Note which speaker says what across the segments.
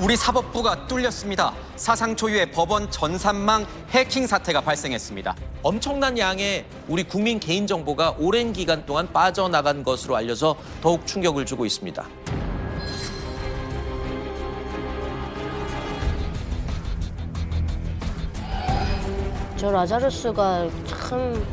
Speaker 1: 우리 사법부가 뚫렸습니다. 사상 초유의 법원 전산망 해킹 사태가 발생했습니다.
Speaker 2: 엄청난 양의 우리 국민 개인정보가 오랜 기간 동안 빠져나간 것으로 알려져 더욱 충격을 주고 있습니다.
Speaker 3: 저 라자루스가 참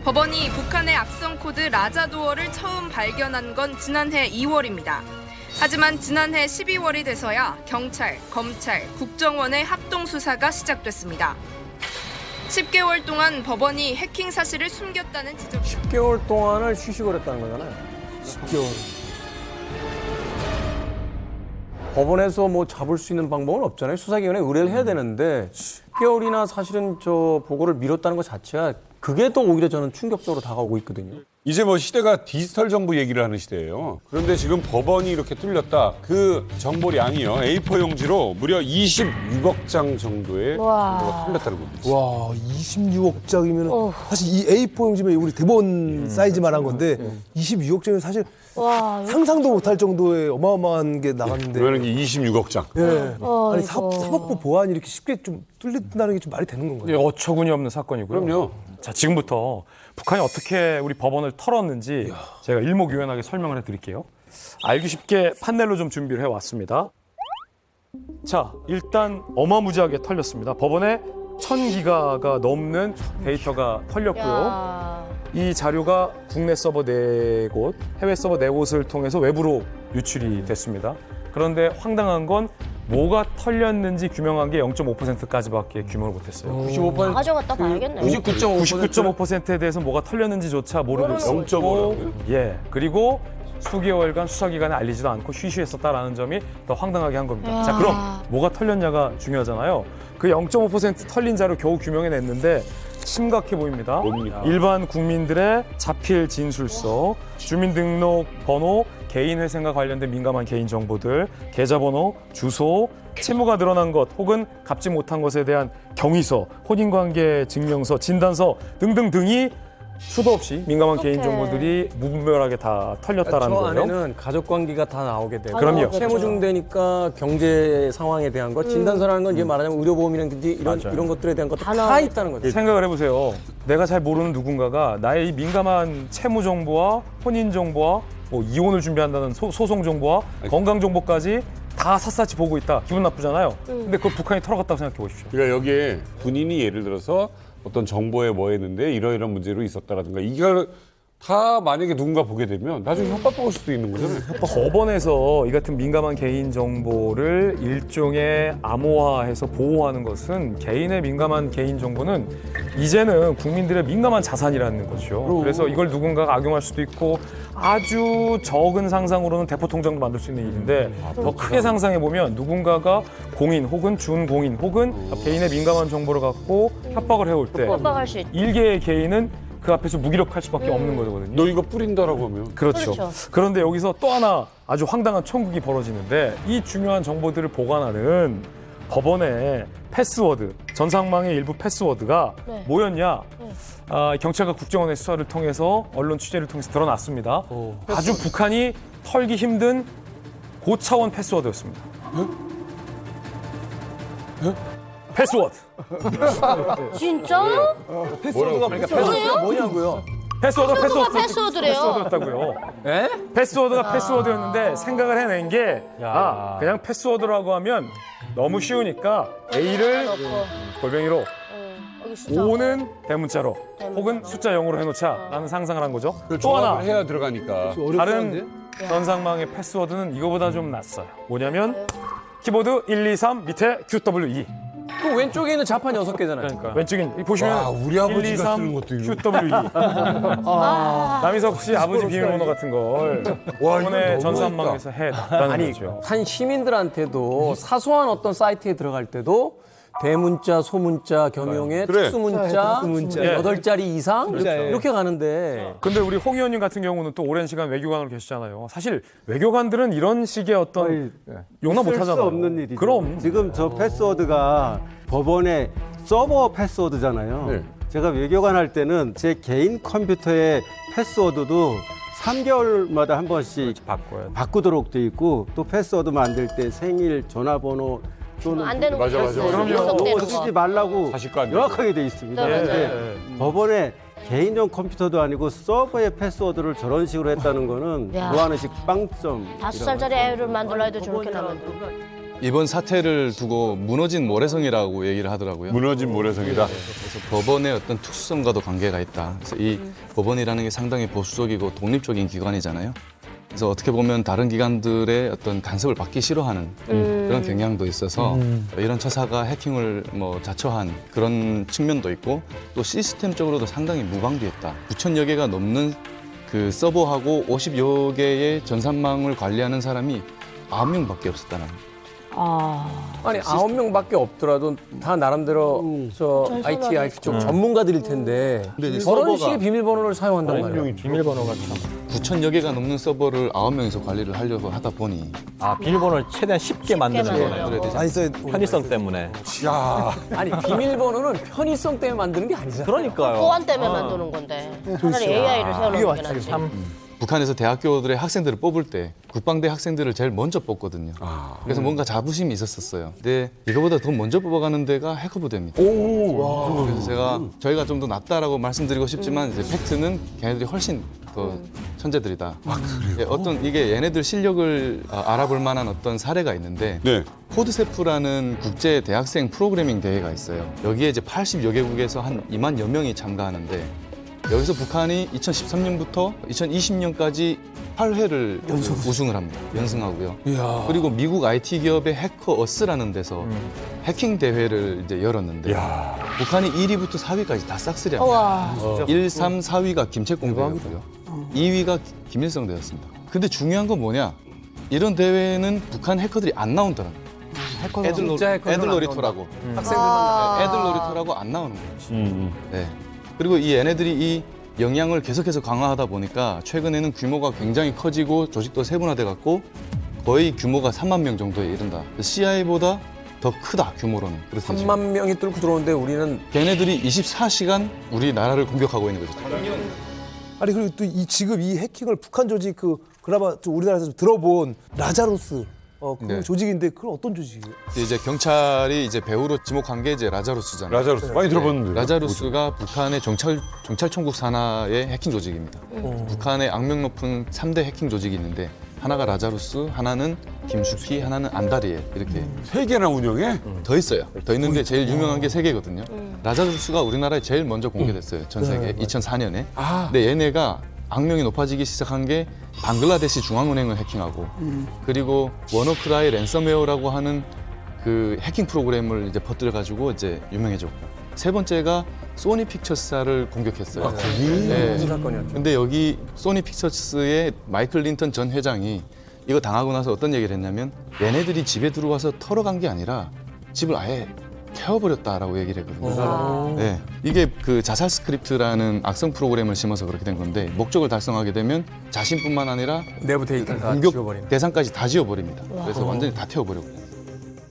Speaker 4: 법원이 북한의 악성 코드 라자도어를 처음 발견한 건 지난해 2월입니다. 하지만 지난해 12월이 돼서야 경찰, 검찰, 국정원의 합동 수사가 시작됐습니다. 10개월 동안 법원이 해킹 사실을 숨겼다는 지적.
Speaker 5: 10개월 동안을 휴식을 했다는 거잖아요. 10개월. 법원에서 뭐 잡을 수 있는 방법은 없잖아요. 수사기관에 의뢰를 해야 되는데 10개월이나 사실은 저 보고를 미뤘다는 것 자체가 그게 더 오히려 저는 충격적으로 다가오고 있거든요.
Speaker 6: 이제 뭐 시대가 디지털 정부 얘기를 하는 시대예요. 그런데 지금 법원이 이렇게 뚫렸다. 그 정보량이요. A4 용지로 무려 26억 장 정도의 정보가 뚫렸다는 겁니다.
Speaker 7: 와, 26억 장이면 사실 이 A4 용지면 우리 대본 사이즈만 한 건데 26억 장이면 사실
Speaker 3: 와,
Speaker 7: 상상도 못할 정도의 어마어마한 게 나갔는데.
Speaker 6: 그러는 게 26억 장.
Speaker 7: 예. 아니
Speaker 3: 이거.
Speaker 7: 사법부 보안이 이렇게 쉽게 좀 뚫린다는 게 좀 말이 되는 건가요?
Speaker 8: 이게 어처구니 없는 사건이고요.
Speaker 6: 그럼요.
Speaker 8: 자, 지금부터 북한이 어떻게 우리 법원을 털었는지 제가 일목요연하게 설명을 해드릴게요. 알기 쉽게 판넬로 좀 준비를 해왔습니다. 자, 일단 어마무지하게 털렸습니다. 법원에 1000기가가 넘는 데이터가 털렸고요.
Speaker 3: 야.
Speaker 8: 이 자료가 국내 서버 4곳, 해외 서버 4곳을 통해서 외부로 유출이 됐습니다. 그런데 황당한 건 뭐가 털렸는지 규명한 게 0.5%까지밖에 규명을 못했어요.
Speaker 5: 95%
Speaker 3: 가져갔다 봐야겠네.
Speaker 8: 99.5%에 대해서 뭐가 털렸는지조차 모르고 있었고,
Speaker 6: 0.5라고요?
Speaker 8: 예, 그리고 수개월간 수사기관에 알리지도 않고 쉬쉬했었다라는 점이 더 황당하게 한 겁니다.
Speaker 3: 야.
Speaker 8: 자, 그럼 뭐가 털렸냐가 중요하잖아요. 그 0.5% 털린 자료 겨우 규명해냈는데 심각해 보입니다.
Speaker 6: 뭡니까?
Speaker 8: 일반 국민들의 자필 진술서, 주민등록 번호, 개인회생과 관련된 민감한 개인정보들, 계좌번호, 주소, 채무가 늘어난 것 혹은 갚지 못한 것에 대한 경위서, 혼인관계 증명서, 진단서 등등등이 수도 없이 민감한 개인정보들이 무분별하게 다 털렸다라는
Speaker 5: 저
Speaker 8: 거예요.
Speaker 5: 안에는 가족관계가 다 나오게 되고
Speaker 8: 그럼요.
Speaker 5: 채무중대니까 경제 상황에 대한 것, 진단서라는 건 이제 말하자면 의료보험이라든지 이런 것들에 대한 것도 다 있다는 거죠.
Speaker 8: 생각을 해보세요. 내가 잘 모르는 누군가가 나의 이 민감한 채무 정보와 혼인 정보와 뭐 이혼을 준비한다는 소송 정보와 건강 정보까지 다 샅샅이 보고 있다. 기분 나쁘잖아요. 근데 그걸 북한이 털어갔다고 생각해 보십시오.
Speaker 6: 그러니까 여기에 군인이 예를 들어서 어떤 정보에 뭐 했는데 이러이러한 문제로 있었다라든가 이걸 다 만약에 누군가 보게 되면 나중에 협박받을 수도 있는 거잖아요.
Speaker 8: 법원에서 이 같은 민감한 개인 정보를 일종의 암호화해서 보호하는 것은 개인의 민감한 개인 정보는 이제는 국민들의 민감한 자산이라는 거죠. 그래서 이걸 누군가가 악용할 수도 있고 아주 적은 상상으로는 대포 통장도 만들 수 있는 일인데 더 크게 상상해 보면 누군가가 공인 혹은 준공인 혹은 개인의 민감한 정보를 갖고 협박을 해올 때
Speaker 3: 협박할 수 있다.
Speaker 8: 일개의 개인은 그 앞에서 무기력할 수밖에 없는 거거든요.
Speaker 6: 너 이거 뿌린다라고 하면
Speaker 8: 그렇죠.
Speaker 3: 그렇죠.
Speaker 8: 그런데 여기서 또 하나 아주 황당한 천국이 벌어지는데 이 중요한 정보들을 보관하는 법원의 패스워드, 전상망의 일부 패스워드가
Speaker 3: 네.
Speaker 8: 뭐였냐? 경찰과 국정원의 수사를 통해서 언론 취재를 통해서 드러났습니다. 아주 북한이 털기 힘든 고차원 패스워드였습니다. 패스워드.
Speaker 3: 진짜?
Speaker 5: 패스워드가 뭐냐고요?
Speaker 3: 패스워드가 패스워드래요.
Speaker 8: 패스워드였다고요. 패스워드가 패스워드였는데 생각을 해낸 게 그냥 패스워드라고 하면 너무 쉬우니까 A를 골뱅이로
Speaker 3: 여기 숫자.
Speaker 8: 5는 대문자로 혹은 숫자 0으로 해놓자라는 상상을 한 거죠.
Speaker 6: 또
Speaker 8: 하나
Speaker 6: 해야 들어가니까
Speaker 8: 다른 전상망의 패스워드는 이거보다 좀 낫어요. 뭐냐면 키보드 1, 2, 3 밑에 QWE.
Speaker 5: 그 왼쪽에 있는 자판 6개잖아요.
Speaker 8: 그러니까 왼쪽인 보시면
Speaker 6: 와, 우리
Speaker 8: 1, 2,
Speaker 6: 아버지가
Speaker 8: 3
Speaker 6: 쓰는 것도 이거.
Speaker 8: QWE. 남희석 씨 아버지 비밀번호 같은 걸
Speaker 6: 와,
Speaker 8: 이번에
Speaker 6: 이거
Speaker 8: 전산망에서 해놨다는
Speaker 5: 아니
Speaker 8: 거죠.
Speaker 5: 한 시민들한테도 사소한 어떤 사이트에 들어갈 때도 대문자, 소문자 겸용의
Speaker 6: 그래.
Speaker 5: 특수문자,
Speaker 7: 특수문자.
Speaker 5: 8자리 이상
Speaker 7: 예.
Speaker 5: 이렇게 가는데
Speaker 8: 근데 우리 홍 의원님 같은 경우는 또 오랜 시간 외교관으로 계시잖아요. 사실 외교관들은 이런 식의 어떤 용납 못
Speaker 9: 있을 수
Speaker 8: 하잖아요.
Speaker 9: 없는 일이죠.
Speaker 8: 그럼
Speaker 9: 지금 저 패스워드가 법원의 서버 패스워드잖아요.
Speaker 5: 네.
Speaker 9: 제가 외교관 할 때는 제 개인 컴퓨터의 패스워드도 3개월마다 한 번씩
Speaker 8: 바꿔야 돼.
Speaker 9: 바꾸도록 돼 있고 또 패스워드 만들 때 생일, 전화번호 또는
Speaker 3: 안 되는 거
Speaker 6: 맞아, 맞아.
Speaker 3: 있어요.
Speaker 6: 그럼요.
Speaker 3: 일석되는
Speaker 9: 너무 쓰지
Speaker 3: 거.
Speaker 9: 말라고
Speaker 6: 자식 거 안
Speaker 9: 명확하게 돼 있습니다.
Speaker 3: 네,
Speaker 9: 근데
Speaker 3: 맞아요.
Speaker 9: 법원에 개인용 컴퓨터도 아니고 서버의 패스워드를 저런 식으로 했다는 거는
Speaker 3: 야.
Speaker 9: 무한의식 빵점.
Speaker 3: 5살짜리 애를 만들라 해도 저렇게 나면
Speaker 10: 이번 사태를 두고 무너진 모래성이라고 얘기를 하더라고요.
Speaker 6: 무너진 모래성이다.
Speaker 10: 그래서 법원의 어떤 특수성과도 관계가 있다. 그래서 이 법원이라는 게 상당히 보수적이고 독립적인 기관이잖아요. 그래서 어떻게 보면 다른 기관들의 어떤 간섭을 받기 싫어하는 그런 경향도 있어서 이런 처사가 해킹을 뭐 자초한 그런 측면도 있고 또 시스템적으로도 상당히 무방비했다. 9,000여 개가 넘는 그 서버하고 50여 개의 전산망을 관리하는 사람이 9명밖에 없었다는 거예요.
Speaker 5: 아니 9명밖에 없더라도 다 나름대로 저 IT 쪽 전문가들일 텐데
Speaker 10: 근데 이제
Speaker 5: 저런
Speaker 10: 서버가
Speaker 5: 식의 비밀번호를 사용한단 말이에요.
Speaker 8: 비밀번호가 참.
Speaker 10: 9,000여 개가 넘는 서버를 9명이서 관리를 하려고 하다 보니
Speaker 11: 비밀번호를 최대한 쉽게 만드는
Speaker 3: 만들어요.
Speaker 11: 거네요.
Speaker 7: 아니, 써
Speaker 11: 편의성 때문에.
Speaker 5: 아니 비밀번호는 편의성 때문에 만드는 게 아니잖아요.
Speaker 11: 그러니까요.
Speaker 3: 보안 때문에 만드는 건데 차라리 AI를 세워놓는 게 낫지.
Speaker 10: 북한에서 대학교들의 학생들을 뽑을 때 국방대 학생들을 제일 먼저 뽑거든요. 그래서 뭔가 자부심이 있었어요. 근데 이거보다 더 먼저 뽑아가는 데가 해커부대입니다. 그래서 저희가 좀 더 낫다라고 말씀드리고 싶지만 이제 팩트는 걔네들이 훨씬 더 천재들이다. 예, 어떤 이게 얘네들 실력을 알아볼 만한 어떤 사례가 있는데
Speaker 6: 네.
Speaker 10: 코드세프라는 국제 대학생 프로그래밍 대회가 있어요. 여기에 이제 80여 개국에서 한 2만여 명이 참가하는데 여기서 북한이 2013년부터 2020년까지 8회를 우승을 합니다. 연승하고요. 그리고 미국 IT 기업의 해커어스라는 데서 해킹 대회를 이제 열었는데 북한이 1위부터 4위까지 다 싹쓸이합니다. 1, 3, 4위가 김책공 대회고요. 2위가 김일성 대회였습니다. 근데 중요한 건 뭐냐? 이런 대회는 북한 해커들이 안 나온다는 거예요. 애들 놀이터라고. 학생들만 애들 놀이터라고 안 나오는 거예요. 네. 그리고 이 얘네들이 이 영향을 계속해서 강화하다 보니까 최근에는 규모가 굉장히 커지고 조직도 세분화돼 갖고 거의 규모가 3만 명 정도에 이른다. CIA보다 더 크다 규모로는. 그래서
Speaker 5: 3만 명이 뚫고 들어오는데 우리는
Speaker 10: 걔네들이 24시간 우리나라를 공격하고 있는 거죠.
Speaker 7: 아니 그리고 또 지금 이 해킹을 북한 조직 그나마 좀 우리나라에서 좀 들어본 라자루스 그
Speaker 10: 네.
Speaker 7: 조직인데 그건 어떤 조직이에요?
Speaker 10: 이제 경찰이 이제 배후로 지목한 게 이제 라자루스잖아요.
Speaker 6: 라자루스 많이 들어봤는데.
Speaker 10: 라자루스가 북한의 경찰총국 산하의 해킹 조직입니다. 북한의 악명 높은 3대 해킹 조직이 있는데 하나가 라자루스, 하나는 김슈키, 하나는 안다리에 이렇게
Speaker 6: 세 개나 운영해?
Speaker 10: 더 있어요. 더 있는데 제일 유명한 게 3개거든요. 라자루스가 우리나라에 제일 먼저 공개됐어요. 전 세계 2004년에. 근데 얘네가 악명이 높아지기 시작한 게 방글라데시 중앙은행을 해킹하고 그리고 워너크라이 랜섬웨어라고 하는 그 해킹 프로그램을 이제 퍼뜨려 가지고 이제 유명해졌고 세 번째가 소니 픽처스사를 공격했어요. 네. 근데 여기 소니 픽처스의 마이클 린턴 전 회장이 이거 당하고 나서 어떤 얘기를 했냐면 얘네들이 집에 들어와서 털어간 게 아니라 집을 아예 태워버렸다라고 얘기를 했거든요. 네. 이게 그 자살 스크립트라는 악성 프로그램을 심어서 그렇게 된 건데 목적을 달성하게 되면 자신뿐만 아니라
Speaker 5: 내부 데이터를 다
Speaker 10: 공격
Speaker 5: 지워버리는.
Speaker 10: 대상까지 다 지워버립니다. 그래서 완전히 다 태워버렸고.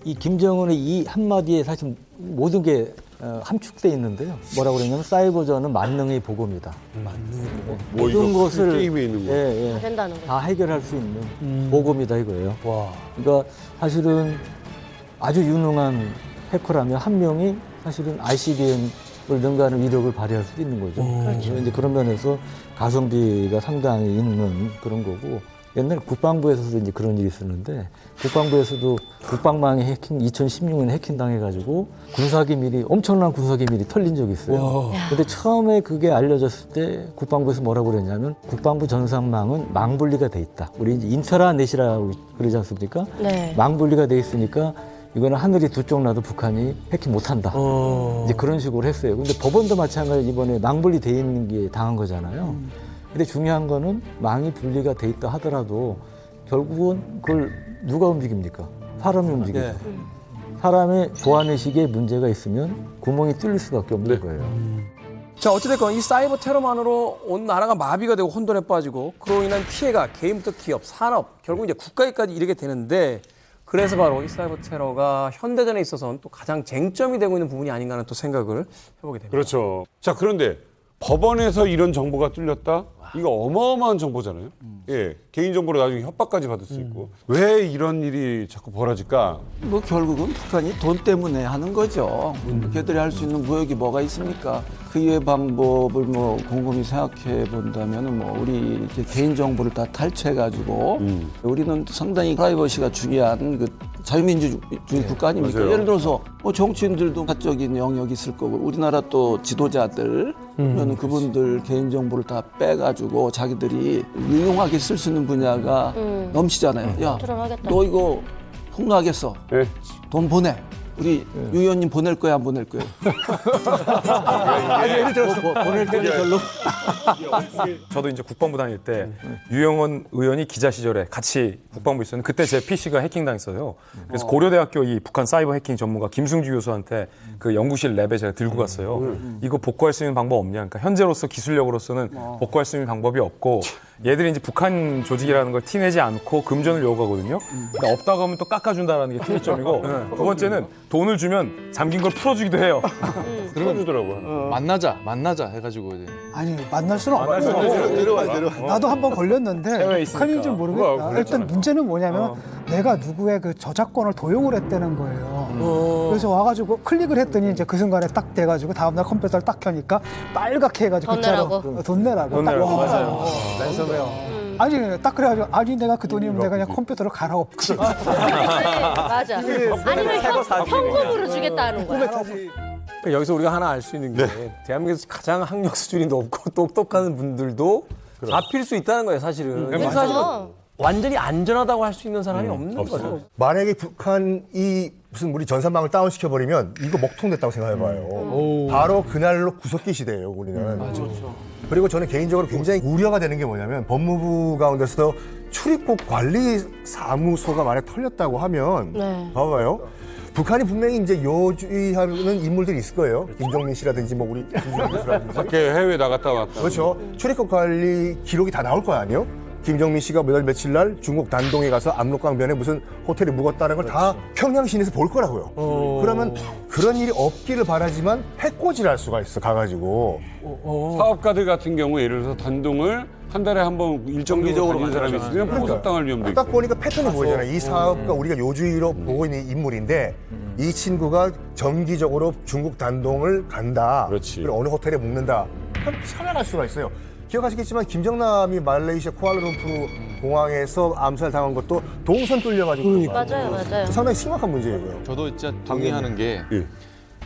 Speaker 11: 이 김정은의 이 한마디에 사실 모든 게 함축돼 있는데요. 뭐라고 그러냐면 사이버전은 만능의 보고입니다.
Speaker 6: 뭐
Speaker 11: 모든
Speaker 6: 이거
Speaker 11: 것을
Speaker 6: 게임에 있는 거.
Speaker 11: 예, 예,
Speaker 3: 된다는 거.
Speaker 11: 다 해결할 수 있는 보고입니다 이거예요.
Speaker 7: 와.
Speaker 11: 그러니까 사실은 아주 유능한 해커라면 한 명이 사실은 ICBM을 능가하는 위력을 발휘할 수도 있는 거죠. 그렇죠. 이제 그런 면에서 가성비가 상당히 있는 그런 거고 옛날 국방부에서도 이제 그런 일이 있었는데 국방부에서도 국방망이 해킹 2016년에 해킹 당해가지고 군사기밀이 엄청난 군사기밀이 털린 적이 있어요. 근데 처음에 그게 알려졌을 때 국방부에서 뭐라고 그랬냐면 국방부 전산망은 망분리가 돼 있다. 우리 이제 인트라넷이라고 그러지 않습니까?
Speaker 3: 네.
Speaker 11: 망분리가 돼 있으니까 이거는 하늘이 두 쪽 나도 북한이 해킹 못한다. 이제 그런 식으로 했어요. 근데 법원도 마찬가지로 이번에 망분리 돼 있는 게 당한 거잖아요. 근데 중요한 거는 망이 분리가 돼 있다 하더라도 결국은 그걸 누가 움직입니까? 사람이 움직이죠. 사람의 보안의식에 문제가 있으면 구멍이 뚫릴 수밖에 없는 거예요.
Speaker 5: 자, 어찌됐건 이 사이버 테러만으로 온 나라가 마비가 되고 혼돈에 빠지고 그로 인한 피해가 개인부터 기업, 산업, 결국 이제 국가에까지 이르게 되는데 그래서 바로 이 사이버 테러가 현대전에 있어서는 또 가장 쟁점이 되고 있는 부분이 아닌가 하는 또 생각을 해보게 됩니다.
Speaker 6: 그렇죠. 자, 그런데 법원에서 이런 정보가 뚫렸다? 이거 어마어마한 정보잖아요. 예, 개인정보로 나중에 협박까지 받을 수 있고. 왜 이런 일이 자꾸 벌어질까?
Speaker 12: 뭐 결국은 북한이 돈 때문에 하는 거죠. 걔들이 할 수 있는 무역이 뭐가 있습니까? 그 이외 방법을 뭐 곰곰이 생각해 본다면은 뭐 우리 이제 개인 정보를 다 탈취해가지고 우리는 상당히 프라이버시가 중요한 그 자유민주주의 국가 아닙니까?
Speaker 6: 맞아요.
Speaker 12: 예를 들어서 뭐 정치인들도 사적인 영역이 있을 거고 우리나라 또 지도자들 그러면 그분들 개인 정보를 다 빼가지고 자기들이 유용하게 쓸 수 있는 분야가 넘치잖아요. 야,
Speaker 3: 트럼하겠다.
Speaker 12: 너 이거 폭로하겠어.
Speaker 6: 네.
Speaker 12: 돈 보내. 우리 유 의원님 보낼 거야, 안 보낼 거야?
Speaker 11: 예를 들어서 보낼 때는 별로.
Speaker 8: 저도 이제 국방부 다닐 때 유영원 의원이 기자 시절에 같이 국방부 있었는데 그때 제 PC가 해킹당했어요. 그래서 고려대학교 이 북한 사이버 해킹 전문가 김승주 교수한테 그 연구실 랩에 제가 들고 갔어요. 이거 복구할 수 있는 방법 없냐? 그러니까 현재로서 기술력으로서는 복구할 수 있는 방법이 없고 얘들이 이제 북한 조직이라는 걸 티내지 않고 금전을 요구하거든요. 근데 없다고 하면 또 깎아준다는 게 특이점이고 두 번째는 돈을 주면 잠긴 걸 풀어주기도 해요.
Speaker 6: 풀어주더라고요.
Speaker 10: 만나자 해가지고 이제
Speaker 13: 아니 만날 수는 없고 나도 한번 걸렸는데 북한인지 모르겠다. 일단 문제는 뭐냐면 내가 누구의 그 저작권을 도용을 했다는 거예요. 그래서 와가지고 클릭을 했더니 이제 그 순간에 딱 돼가지고 다음날 컴퓨터를 딱 켜니까 빨갛게 해가지고
Speaker 3: 돈 내라고.
Speaker 13: 돈 내라고.
Speaker 8: 돈 내라고. 맞아요.
Speaker 13: 랜섬웨어. 아니 딱 그래가지고 아니 내가 그 돈이면 내가 그냥 컴퓨터를 갈아엎지.
Speaker 3: 맞아. 아니면 현금으로 주겠다는 거야.
Speaker 5: 여기서 우리가 하나 알 수 있는 게 대한민국에서 가장 학력 수준이 높고 똑똑한 분들도 잡힐 수 있다는 거예요, 사실은. 그래서 사실은 완전히 안전하다고 할 수 있는 사람이 없는 거죠.
Speaker 7: 만약에 북한이 무슨 우리 전산망을 다운시켜버리면 이거 먹통됐다고 생각해봐요. 바로 그날로 구석기 시대예요, 우리는. 그리고 저는 개인적으로 굉장히 우려가 되는 게 뭐냐면 법무부 가운데서도 출입국 관리사무소가 만약 털렸다고 하면 봐봐요. 북한이 분명히 이제 요주의하는 인물들이 있을 거예요. 김정민 씨라든지 뭐 우리 김정민 씨라든지.
Speaker 6: 밖에 해외 나갔다 왔다.
Speaker 7: 그렇죠. 출입국 관리 기록이 다 나올 거 아니에요? 김정민 씨가 몇 월 며칠 날 중국 단동에 가서 압록강변에 무슨 호텔에 묵었다는 걸 다 평양 시내에서 볼 거라고요. 그러면 그런 일이 없기를 바라지만 해코지를 할 수가 있어, 가가지고.
Speaker 6: 사업가들 같은 경우 예를 들어서 단동을 한 달에 한 번 일정적으로 다니는 사람이 있으면 포섭당할 위험도 있고.
Speaker 7: 딱 보니까 패턴이 보이잖아요. 이 사업가 우리가 요주의로 보고 있는 인물인데 이 친구가 정기적으로 중국 단동을 간다.
Speaker 6: 그렇지.
Speaker 7: 그리고 어느 호텔에 묵는다. 그럼 찾아갈 수가 있어요. 기억하시겠지만 김정남이 말레이시아 쿠알라룸푸르 공항에서 암살 당한 것도 동선 뚫려가지고.
Speaker 3: 맞아요.
Speaker 7: 상당히 심각한 문제예요.
Speaker 10: 저도 진짜 동의하는 게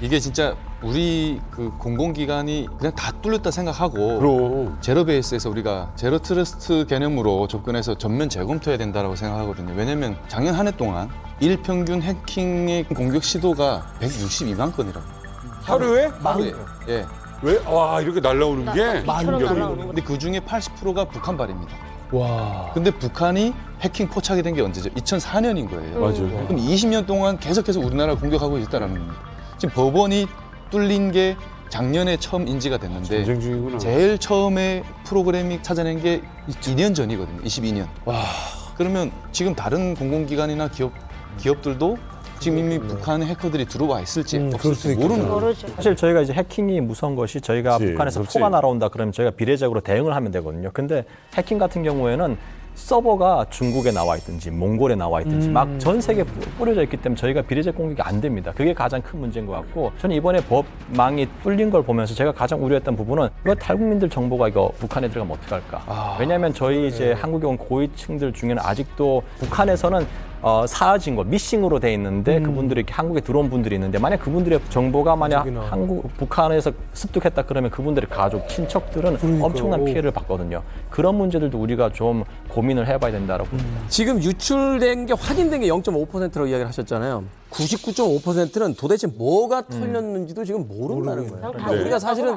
Speaker 10: 이게 진짜 우리 그 공공기관이 그냥 다 뚫렸다 생각하고
Speaker 6: 그럼.
Speaker 10: 제로 베이스에서 우리가 제로 트러스트 개념으로 접근해서 전면 재검토해야 된다고 생각하거든요. 왜냐면 작년 한 해 동안 일평균 해킹의 공격 시도가 162만 건이라고.
Speaker 6: 하루에?
Speaker 10: 하루에. 예.
Speaker 6: 왜? 와, 이렇게 날라오는 게?
Speaker 3: 비처럼 날아오는 거.
Speaker 10: 근데 그 중에 80%가 북한발입니다. 와. 근데 북한이 해킹 포착이 된 게 언제죠? 2004년인 거예요.
Speaker 6: 맞아요.
Speaker 10: 그럼 20년 동안 계속해서 우리나라를 공격하고 있다라는 겁니다. 지금 법원이 뚫린 게 작년에 처음 인지가 됐는데
Speaker 6: 전쟁 중이구나.
Speaker 10: 제일 처음에 프로그램이 찾아낸 게 2년 전이거든요. 22년. 와. 그러면 지금 다른 공공기관이나 기업들도 지금 이미 북한의 해커들이 들어와 있을지 없을지 모르는 거예요.
Speaker 14: 사실 저희가 이제 해킹이 무서운 것이 저희가
Speaker 6: 그렇지,
Speaker 14: 북한에서
Speaker 6: 그렇지.
Speaker 14: 포가 날아온다 그러면 저희가 비례적으로 대응을 하면 되거든요. 근데 해킹 같은 경우에는 서버가 중국에 나와 있든지 몽골에 나와 있든지 막 전 세계에 뿌려져 있기 때문에 저희가 비례적 공격이 안 됩니다. 그게 가장 큰 문제인 것 같고 저는 이번에 법망이 뚫린 걸 보면서 제가 가장 우려했던 부분은 이거 탈국민들 정보가 이거 북한에 들어가면 어떡할까. 왜냐하면 저희 이제 한국에 온 고위층들 중에는 아직도 북한에서는 사라진 거 미싱으로 돼 있는데 그분들이 이렇게 한국에 들어온 분들이 있는데 만약 그분들의 정보가 만약 북한에서 습득했다 그러면 그분들의 가족, 친척들은 엄청난 피해를 받거든요. 그런 문제들도 우리가 좀 고민을 해봐야 된다라고.
Speaker 5: 지금 유출된 게 확인된 게 0.5%라고 이야기를 하셨잖아요. 99.5%는 도대체 뭐가 털렸는지도 지금 모른다는 거예요. 우리가 사실은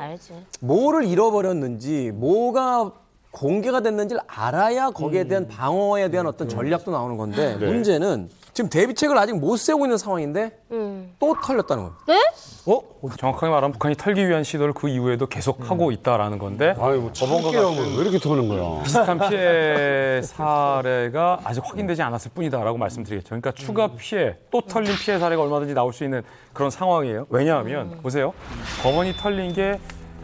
Speaker 5: 뭐를 잃어버렸는지 뭐가 공개가 됐는지를 알아야 거기에 대한 방어에 대한 어떤 전략도 나오는 건데 문제는 지금 대비책을 아직 못 세우고 있는 상황인데 또 털렸다는 겁니다.
Speaker 3: 네?
Speaker 8: 정확하게 말하면 북한이 털기 위한 시도를 그 이후에도 계속하고 있다라는 건데
Speaker 6: 아유, 법원가 왜 이렇게 터는 거야?
Speaker 8: 비슷한 피해 사례가 아직 확인되지 않았을 뿐이다라고 말씀드리겠죠. 그러니까 추가 피해, 또 털린 피해 사례가 얼마든지 나올 수 있는 그런 상황이에요. 왜냐하면 보세요. 법원이 털린 게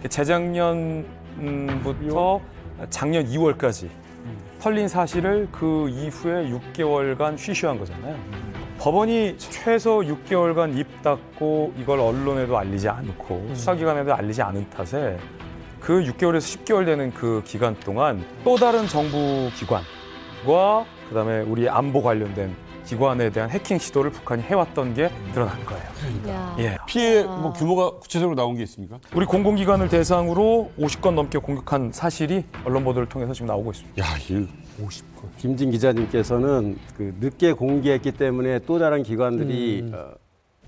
Speaker 8: 재작년부터 작년 2월까지 털린 사실을 그 이후에 6개월간 쉬쉬한 거잖아요. 법원이 최소 6개월간 입 닫고 이걸 언론에도 알리지 않고 수사기관에도 알리지 않은 탓에 그 6개월에서 10개월 되는 그 기간 동안 또 다른 정부 기관과 그다음에 우리 안보 관련된 기관에 대한 해킹 시도를 북한이 해왔던 게 드러난 거예요. 예.
Speaker 6: 피해 뭐 규모가 구체적으로 나온 게 있습니까?
Speaker 8: 우리 공공기관을 대상으로 50건 넘게 공격한 사실이 언론 보도를 통해서 지금 나오고 있습니다.
Speaker 6: 야, 이 50건.
Speaker 9: 김진 기자님께서는 그 늦게 공개했기 때문에 또 다른 기관들이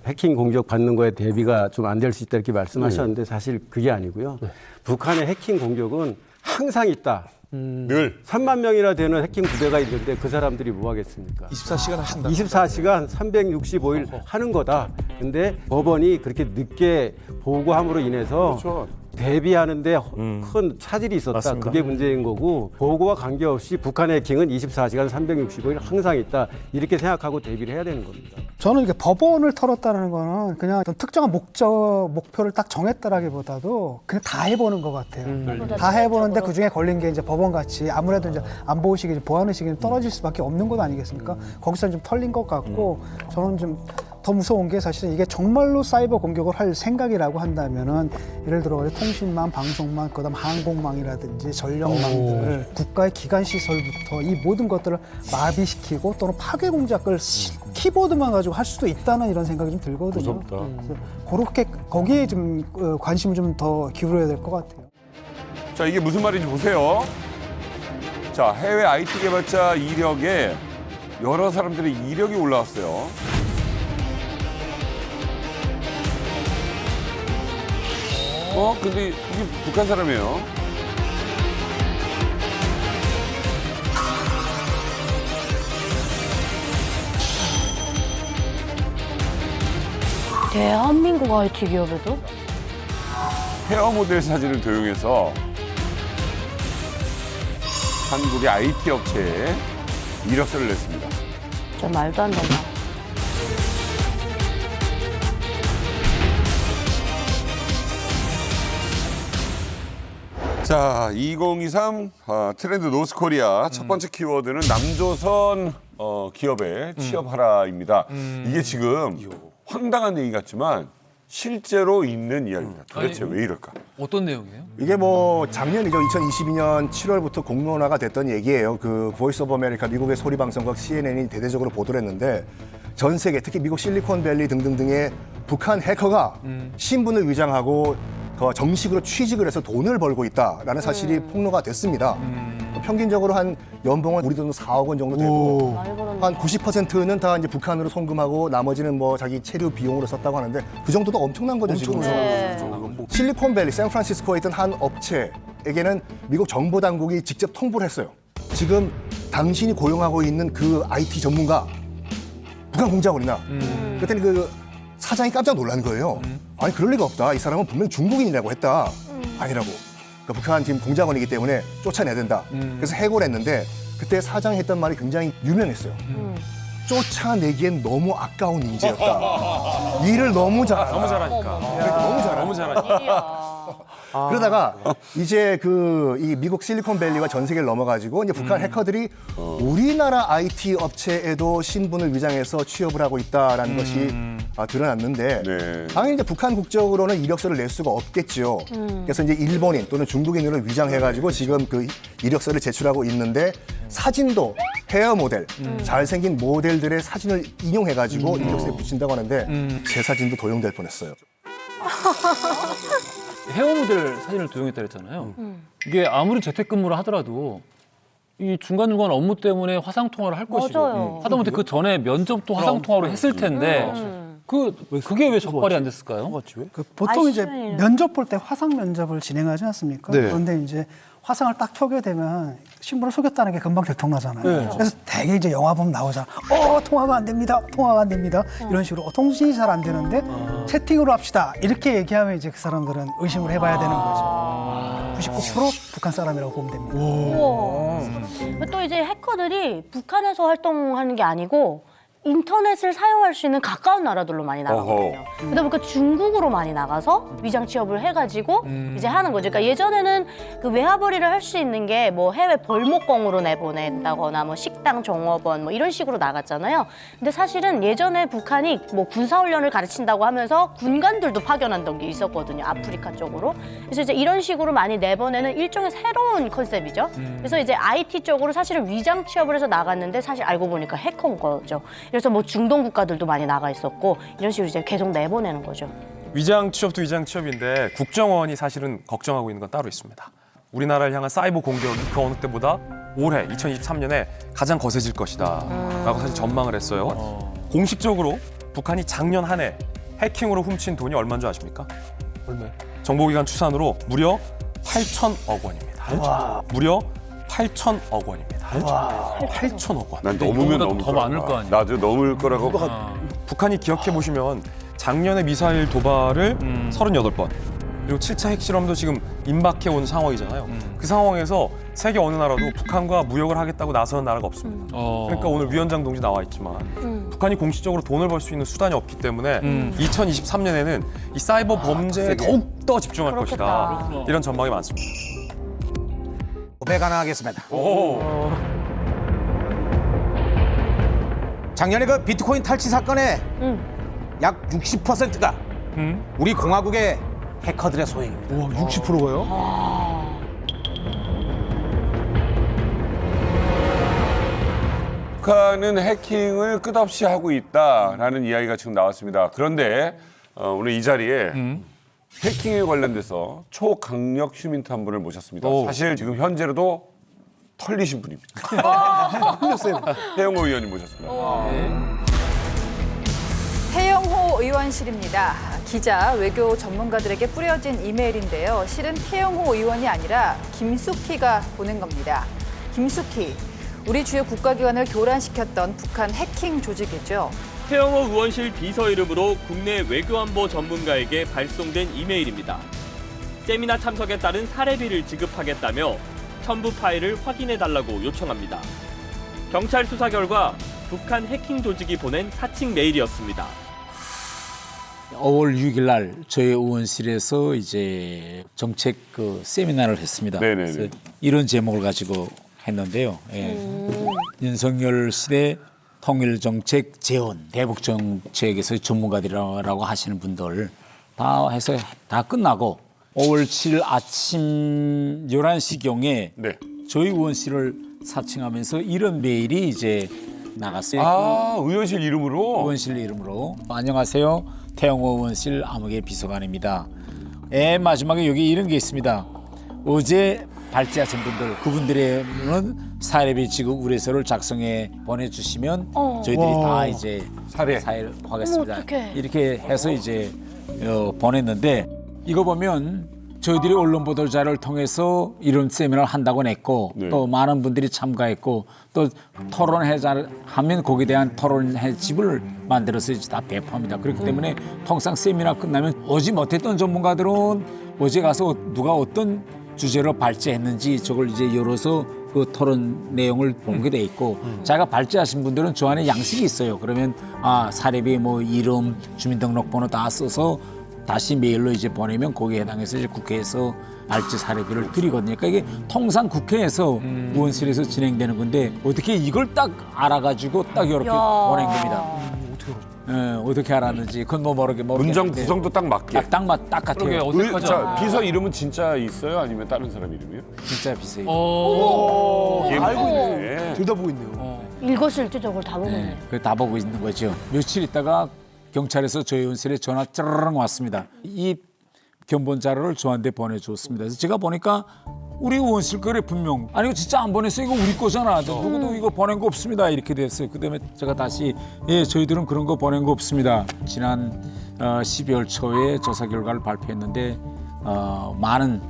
Speaker 9: 해킹 공격 받는 거에 대비가 좀 안 될 수 있다 이렇게 말씀하셨는데 사실 그게 아니고요. 북한의 해킹 공격은 항상 있다.
Speaker 6: 늘
Speaker 9: 3만 명이나 되는 해킹 부대가 있는데 그 사람들이 뭐 하겠습니까?
Speaker 10: 24시간 하신다.
Speaker 9: 24시간 365일 하는 거다. 근데 법원이 그렇게 늦게 보고함으로 인해서
Speaker 6: 그렇죠.
Speaker 9: 대비하는데 큰 차질이 있었다.
Speaker 8: 맞습니다.
Speaker 9: 그게 문제인 거고 보고와 관계없이 북한의 해킹은 24시간 365일 항상 있다. 이렇게 생각하고 대비를 해야 되는 겁니다.
Speaker 13: 저는 이게 법원을 털었다는 거는 그냥 어떤 특정한 목표를 딱 정했다라기보다도 그냥 다 해보는 것 같아요. 다 해보는데 그 중에 걸린 게 이제 법원 같이 아무래도 이제 안보의식이 보안의식이 떨어질 수밖에 없는 것 아니겠습니까? 거기서 좀 털린 것 같고 저는 좀 더 무서운 게 사실은 이게 정말로 사이버 공격을 할 생각이라고 한다면은 예를 들어 통신망, 방송망, 그다음 항공망이라든지 전력망들, 국가의 기관 시설부터 이 모든 것들을 마비시키고 또는 파괴 공작을 키보드만 가지고 할 수도 있다는 이런 생각이 좀 들거든요.
Speaker 6: 무섭다.
Speaker 13: 그래서 그렇게 거기에 좀 관심을 좀 더 기울여야 될 것 같아요.
Speaker 6: 자, 이게 무슨 말인지 보세요. 자, 해외 IT 개발자 이력에 여러 사람들의 이력이 올라왔어요. 근데 이게 북한 사람이에요.
Speaker 3: 대한민국 IT 기업에도?
Speaker 6: 헤어 모델 사진을 도용해서 한국의 IT 업체에 이력서를 냈습니다.
Speaker 3: 저 말도 안 된다.
Speaker 6: 자, 2023 트렌드 노스코리아 첫 번째 키워드는 남조선 기업에 취업하라입니다. 이게 지금 황당한 얘기 같지만 실제로 있는 이야기입니다. 도대체 왜 이럴까?
Speaker 15: 어떤 내용이에요?
Speaker 7: 이게 뭐 작년이죠. 2022년 7월부터 공론화가 됐던 얘기예요. 그 보이스 오브 아메리카 미국의 소리 방송국 CNN이 대대적으로 보도를 했는데 전 세계 특히 미국 실리콘밸리 등등등의 북한 해커가 신분을 위장하고 정식으로 취직을 해서 돈을 벌고 있다라는 사실이 폭로가 됐습니다. 평균적으로 한 연봉은 우리 돈 4억 원 정도 되고 한 90%는 다 이제 북한으로 송금하고 나머지는 뭐 자기 체류 비용으로 썼다고 하는데 그 정도도 엄청난 거죠 지금. 실리콘밸리 샌프란시스코에 있던 한 업체에게는 미국 정보 당국이 직접 통보를 했어요. 지금 당신이 고용하고 있는 그 IT 전문가 북한 공작원이나 그랬더니 그 사장이 깜짝 놀란 거예요. 아니 그럴 리가 없다. 이 사람은 분명 중국인이라고 했다. 아니라고. 그러니까 북한 지금 공작원이기 때문에 쫓아내야 된다. 그래서 해고를 했는데 그때 사장이 했던 말이 굉장히 유명했어요. 쫓아내기엔 너무 아까운 인재였다. 일을 너무 잘한다.
Speaker 8: 너무 잘하니까.
Speaker 7: 너무 잘한다.
Speaker 8: 너무 잘하니까.
Speaker 7: 그러다가 이제 이 미국 실리콘밸리가 전 세계를 넘어가지고 이제 북한 해커들이 우리나라 IT 업체에도 신분을 위장해서 취업을 하고 있다라는 것이 드러났는데 당연히 이제 북한 국적으로는 이력서를 낼 수가 없겠죠. 그래서 이제 일본인 또는 중국인으로 위장해가지고 지금 그 이력서를 제출하고 있는데 사진도 헤어 모델, 잘생긴 모델들의 사진을 인용해가지고 이력서에 붙인다고 하는데 제 사진도 도용될 뻔했어요.
Speaker 15: 헤어 모델 사진을 도용했다 그랬잖아요. 이게 아무리 재택근무를 하더라도 이 중간중간 업무 때문에 화상통화를 할 것이고 하다못해 그 전에 면접도 화상통화로 했을 텐데 그게 왜 적발이 안 됐을까요?
Speaker 13: 보통 이제 면접 볼 때 화상 면접을 진행하지 않습니까?
Speaker 15: 네.
Speaker 13: 그런데 이제 화상을 딱 켜게 되면 신분을 속였다는 게 금방 들통나잖아요.
Speaker 5: 네.
Speaker 13: 그래서 대개 이제 영화 보면 나오잖아. 통화가 안 됩니다. 통화가 안 됩니다. 이런 식으로 통신이 잘 안 되는데 채팅으로 합시다. 이렇게 얘기하면 이제 그 사람들은 의심을 해봐야 되는 거죠. 99% 북한 사람이라고 보면 됩니다.
Speaker 3: 우와. 또 이제 해커들이 북한에서 활동하는 게 아니고 인터넷을 사용할 수 있는 가까운 나라들로 많이 나가거든요. 그러다 보니까 중국으로 많이 나가서 위장 취업을 해가지고 이제 하는 거죠. 그러니까 예전에는 그 외화벌이를 할 수 있는 게 뭐 해외 벌목공으로 내보냈다거나 뭐 식당 종업원 뭐 이런 식으로 나갔잖아요. 근데 사실은 예전에 북한이 뭐 군사훈련을 가르친다고 하면서 군관들도 파견한던 게 있었거든요. 아프리카 쪽으로. 그래서 이제 이런 식으로 많이 내보내는 일종의 새로운 컨셉이죠. 그래서 이제 IT 쪽으로 사실은 위장 취업을 해서 나갔는데 사실 알고 보니까 해커인 거죠. 그래서 뭐 중동 국가들도 많이 나가 있었고 이런 식으로 이제 계속 내보내는 거죠.
Speaker 8: 위장 취업도 위장 취업인데 국정원이 사실은 걱정하고 있는 건 따로 있습니다. 우리나라를 향한 사이버 공격이 그 어느 때보다 올해 2023년에 가장 거세질 것이다 라고 사실 전망을 했어요. 공식적으로 북한이 작년 한 해 해킹으로 훔친 돈이 얼마인 줄 아십니까? 얼마? 정보기관 추산으로 무려 8천억 원입니다. 무려 8천억 원입니다. 8천억 원.
Speaker 6: 난 넘으면 넘을
Speaker 15: 더 많을 거 아니야.
Speaker 6: 나도 넘을 거라고.
Speaker 8: 북한이 기억해 보시면 작년에 미사일 도발을 38번 그리고 7차 핵실험도 지금 임박해 온 상황이잖아요. 그 상황에서 세계 어느 나라도 북한과 무역을 하겠다고 나서는 나라가 없습니다. 그러니까 오늘 위원장 동지 나와 있지만 북한이 공식적으로 돈을 벌 수 있는 수단이 없기 때문에 2023년에는 이 사이버 범죄에 더욱 더 집중할 것이다. 이런 전망이 많습니다.
Speaker 16: 고백 하나 하겠습니다. 작년에 그 비트코인 탈취 사건의 약 60%가 우리 공화국의 해커들의 소행입니다.
Speaker 5: 와, 60%가요?
Speaker 6: 북한은 해킹을 끝없이 하고 있다라는 이야기가 지금 나왔습니다. 그런데 오늘 이 자리에 해킹에 관련돼서 초강력 휴민트 한 분을 모셨습니다. 사실 지금 현재로도 털리신 분입니다. 태영호 의원님 모셨습니다.
Speaker 17: 태영호 의원실입니다. 기자, 외교 전문가들에게 뿌려진 이메일인데요. 실은 태영호 의원이 아니라 김숙희가 보낸 겁니다. 김숙희, 우리 주요 국가기관을 교란시켰던 북한 해킹 조직이죠.
Speaker 18: 태영호 의원실 비서 이름으로 국내 외교안보 전문가에게 발송된 이메일입니다. 세미나 참석에 따른 사례비를 지급하겠다며 첨부 파일을 확인해달라고 요청합니다. 경찰 수사 결과 북한 해킹 조직이 보낸 사칭 메일이었습니다.
Speaker 19: 5월 6일 날 저희 의원실에서 이제 정책 세미나를 했습니다. 그래서 이런 제목을 가지고 했는데요. 윤석열 시대 통일정책 재원, 대북 정책에서 전문가들이라고 하시는 분들 다 해서 다 끝나고 5월 7일 아침 11시경에 저희 의원실을 사칭하면서 이런 메일이 이제 나갔어요.
Speaker 6: 아, 의원실 이름으로?
Speaker 19: 의원실 이름으로. 안녕하세요. 태영호 의원실 아무개 비서관입니다. 마지막에 여기 이런 게 있습니다. 어제 발제하신 분들, 그분들에는 사례비 지급 우려서를 작성해 보내주시면 저희들이 다 이제 사례를 하겠습니다. 이렇게 해서 이제 보냈는데 이거 보면 저희들이 언론 보도 자료를 통해서 이런 세미나를 한다고 냈고 또 많은 분들이 참가했고 또 토론회하면 거기에 대한 토론회 집을 만들어서 이제 다 배포합니다. 그렇기 때문에 통상 세미나 끝나면 오지 못했던 전문가들은 어제 가서 누가 어떤 주제로 발제했는지 저걸 이제 열어서 그 토론 내용을 보게 돼 있고 자기가 발제하신 분들은 저 안에 양식이 있어요. 그러면 사례비 뭐 이름, 주민등록번호 다 써서 다시 메일로 이제 보내면 거기에 해당해서 이제 국회에서 발제 사례비를 드리거든요. 그러니까 이게 통상 국회에서 의원실에서 진행되는 건데 어떻게 이걸 딱 알아가지고 딱 이렇게 보낸 겁니다. 어떻게 알았는지 그건 뭐 모르게
Speaker 6: 문장 구성도 딱 맞게.
Speaker 19: 딱 같아요.
Speaker 6: 비서 이름은 진짜 있어요? 아니면 다른 사람 이름이요?
Speaker 19: 진짜 비서 이름.
Speaker 6: 알고 있네.
Speaker 5: 둘 다 보고 있네요.
Speaker 3: 일거수일투족을 다 보고 있네요.
Speaker 19: 그걸 다 보고 있는 거죠. 며칠 있다가 경찰에서 저희 의원실에 전화 쩌르릉 왔습니다. 이 견본 자료를 저한테 보내줬습니다. 그래서 제가 보니까 우리 의원실 거래 분명. 아니 이거 진짜 안 보냈어. 이거 우리 거잖아. 누구도 이거 보낸 거 없습니다. 이렇게 됐어요. 그다음에 제가 다시 저희들은 그런 거 보낸 거 없습니다. 지난 12월 초에 조사 결과를 발표했는데 많은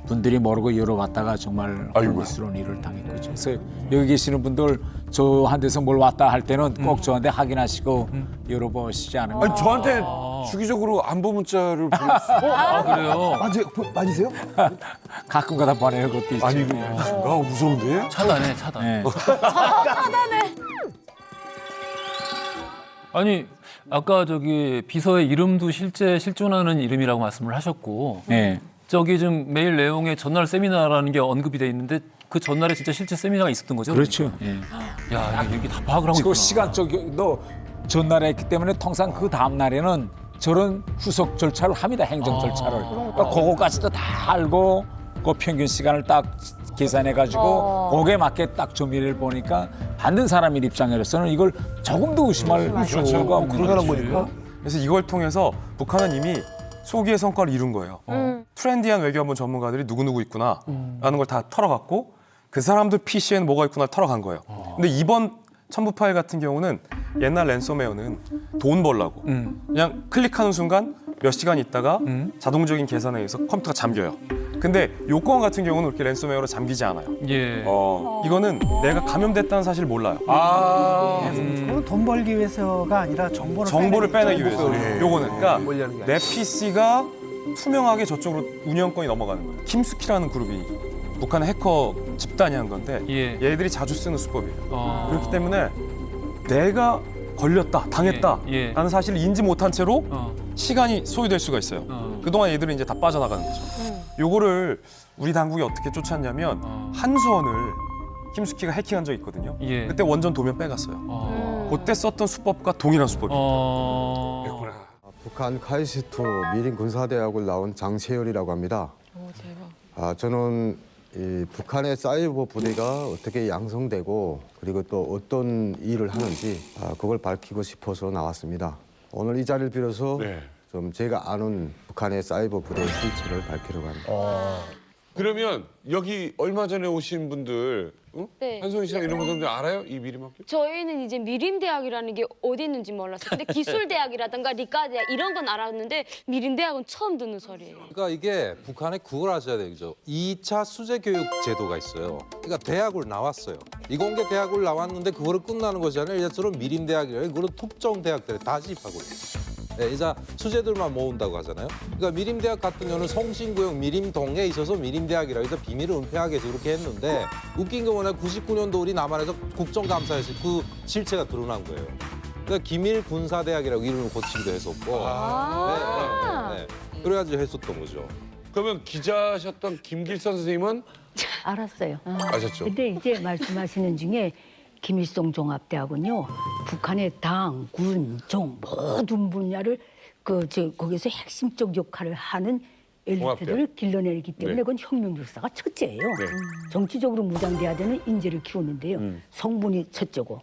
Speaker 19: 분들이 모르고 열어봤다가 정말 불미스러운 일을 당했고 그래서 여기 계시는 분들 저한테서 뭘 왔다 할 때는 꼭 저한테 확인하시고 열어보시지 않으면
Speaker 6: 아니 저한테 주기적으로 안부 문자를 보내주세요.
Speaker 15: 그래요?
Speaker 13: 맞으세요?
Speaker 19: 가끔가다 보내는 것도 있죠.
Speaker 6: 아니 그런가 무서운데?
Speaker 15: 차단해, 차단.
Speaker 19: 네.
Speaker 3: 차단해.
Speaker 15: 아니 아까 저기 비서의 이름도 실제 실존하는 이름이라고 말씀을 하셨고,
Speaker 19: 네.
Speaker 15: 저기 좀 메일 내용에 전날 세미나라는 게 언급이 돼 있는데 그 전날에 진짜 실제 세미나가 있었던 거죠?
Speaker 19: 그렇죠.
Speaker 15: 야, 이게 다 파악을 하고
Speaker 19: 지금
Speaker 15: 있구나.
Speaker 19: 시간적도 전날에 했기 때문에 통상 그 다음 날에는 저런 후속 절차를 합니다. 행정 절차를. 그러니까 그거까지도 다 알고 그 평균 시간을 딱 계산해가지고 거기에 맞게 딱 조미를 보니까 받는 사람의 입장으로서는 이걸 조금 더 의심할 수가 없는 거죠.
Speaker 8: 그래서 이걸 통해서 북한은 이미 소기의 성과를 이룬 거예요. 트렌디한 외교안보 전문가들이 누구누구 있구나 라는 걸 다 털어갔고 그 사람들 PC에는 뭐가 있구나 털어간 거예요. 근데 이번 첨부 파일 같은 경우는 옛날 랜섬웨어는 돈 벌라고 그냥 클릭하는 순간 몇 시간 있다가 자동적인 계산에 의해서 컴퓨터가 잠겨요. 근데 요건 같은 경우는 그렇게 랜섬웨어로 잠기지 않아요.
Speaker 15: 예.
Speaker 8: 이거는 내가 감염됐다는 사실을 몰라요.
Speaker 13: 그건 돈 벌기 위해서가 아니라
Speaker 8: 정보를 빼내기 위해서. 요거는 그러니까 내 PC가 투명하게 저쪽으로 운영권이 넘어가는 거예요. 김수키라는 그룹이 북한의 해커 집단이 한 건데 얘들이 자주 쓰는 수법이에요. 그렇기 때문에 내가 걸렸다, 당했다 라는 사실을 인지 못한 채로 시간이 소요될 수가 있어요. 그동안 얘들은 이제 다 빠져나가는 거죠. 요거를 우리 당국이 어떻게 쫓았냐면 한수원을 김수키가 해킹한 적이 있거든요. 그때 원전 도면 빼갔어요. 그때 썼던 수법과 동일한 수법이에요.
Speaker 20: 북한 카이스트 미림 군사대학을 나온 장채열이라고 합니다. 저는 이 북한의 사이버 부대가 어떻게 양성되고 그리고 또 어떤 일을 하는지 그걸 밝히고 싶어서 나왔습니다. 오늘 이 자리를 빌어서 좀 제가 아는 북한의 사이버 부대의 실체를 밝히려고 합니다.
Speaker 6: 그러면 여기 얼마 전에 오신 분들
Speaker 21: 네.
Speaker 6: 한송이 씨랑 이런 분들 알아요? 이 미림학교?
Speaker 21: 저희는 이제 미림대학이라는 게 어디 있는지 몰랐어요. 근데 기술대학이라든가理科대학 이런 건 알았는데 미림대학은 처음 듣는 소리예요.
Speaker 22: 그러니까 이게 북한에 그걸 아셔야 되죠. 2차 수제 교육 제도가 있어요. 그러니까 대학을 나왔어요. 이공계 대학을 나왔는데 그거를 끝나는 것이 아니라 이제처럼 미림대학이라 그거를 특정 대학들에 다 집하고 있어요. 네, 이제 수재들만 모은다고 하잖아요. 그러니까 미림대학 같은 경우는 성신구역 미림동에 있어서 미림대학이라고 해서 비밀을 은폐하기 위해서 그렇게 했는데 웃긴 게 뭐냐 99년도 우리 남한에서 국정감사에서 그 실체가 드러난 거예요. 그러니까 기밀군사대학이라고 이름을 고치기도 했었고 네. 그래가지고 했었던 거죠.
Speaker 6: 그러면 기자셨던 김길선 선생님은
Speaker 23: 알았어요.
Speaker 6: 아셨죠?
Speaker 23: 근데 이제 말씀하시는 중에 김일성 종합대학은요 북한의 당, 군, 정 모든 분야를 거기서 핵심적 역할을 하는 엘리트들을 길러내기 때문에 그건 혁명 역사가 첫째예요. 정치적으로 무장돼야 되는 인재를 키우는데요. 성분이 첫째고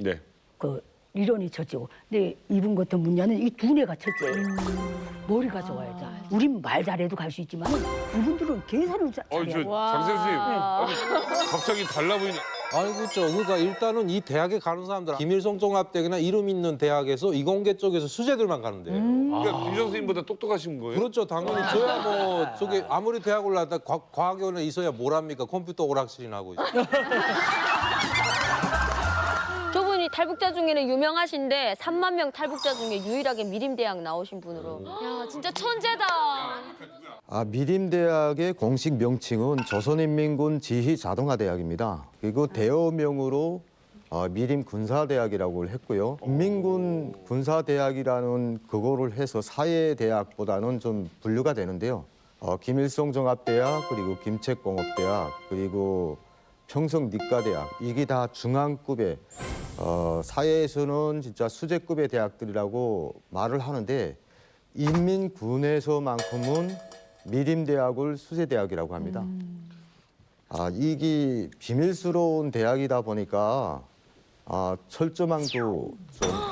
Speaker 23: 그理論이 첫째고. 근데 이분 같은 분야는 이 두뇌가 첫째예요. 머리가 좋아야죠. 우린 말 잘해도 갈 수 있지만 이분들은 계산을 잘해요.
Speaker 6: 장 선생님 갑자기 달라 보이네.
Speaker 22: 아니 그렇죠. 그러니까 일단은 이 대학에 가는 사람들 김일성 종합대학이나 이름 있는 대학에서 이공계 쪽에서 수재들만 가는데요.
Speaker 6: 그러니까 김 선생님보다 똑똑하신 거예요?
Speaker 22: 그렇죠. 당연히 저야 뭐 저기 아무리 대학을 나왔다 과학원에 있어야 뭘 합니까? 컴퓨터 오락실이나 하고 있어요.
Speaker 21: 저분이 탈북자 중에는 유명하신데 3만 명 탈북자 중에 유일하게 미림대학 나오신 분으로. 야 진짜 천재다.
Speaker 20: 미림대학의 공식 명칭은 조선인민군 지휘자동화대학입니다. 그리고 대어명으로 미림군사대학이라고 했고요. 인민군 군사대학이라는 그거를 해서 사회대학보다는 좀 분류가 되는데요. 김일성 종합대학, 그리고 김책공업대학, 그리고 평성理科대학 이게 다 중앙급의 사회에서는 진짜 수재급의 대학들이라고 말을 하는데 인민군에서만큼은 미림대학을 수재대학이라고 합니다. 이게 비밀스러운 대학이다 보니까 철조망도 좀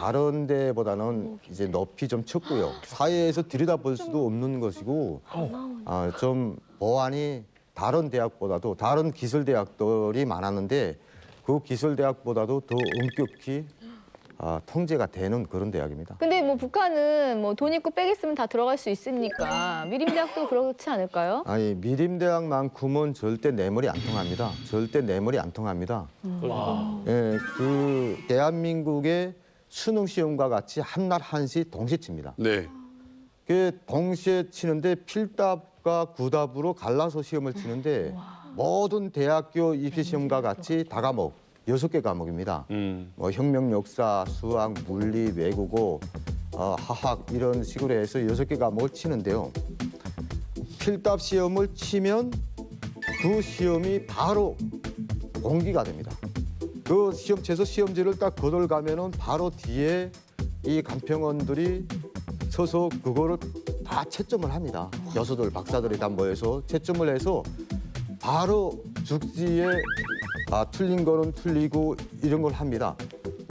Speaker 20: 다른 데보다는 이제 높이 좀 쳤고요. 사회에서 들여다볼 수도 없는 것이고 좀 보안이 다른 대학보다도 다른 기술대학들이 많았는데 그 기술대학보다도 더 엄격히 통제가 되는 그런 대학입니다.
Speaker 17: 근데 뭐 북한은 뭐 돈 있고 백 있으면 다 들어갈 수 있으니까 미림대학도 그렇지 않을까요?
Speaker 20: 아니 미림대학만큼은 절대 뇌물이 안 통합니다. 절대 뇌물이 안 통합니다. 예, 그 대한민국의 수능 시험과 같이 한날 한시 동시에 칩니다.
Speaker 6: 네.
Speaker 20: 그 동시에 치는데 필답과 구답으로 갈라서 시험을 치는데 모든 대학교 입시 시험과 같이 다과목 6개 과목입니다. 뭐 혁명 역사, 수학, 물리, 외국어, 화학 이런 식으로 해서 6개 과목을 치는데요. 필답 시험을 치면 그 시험이 바로 공기가 됩니다. 그 시험 최소 시험지를 딱 거들 가면은 바로 뒤에 이 간평원들이 서서 그거를 다 채점을 합니다. 교수들, 박사들이 다 모여서 채점을 해서 바로 죽지에 틀린 거는 틀리고 이런 걸 합니다.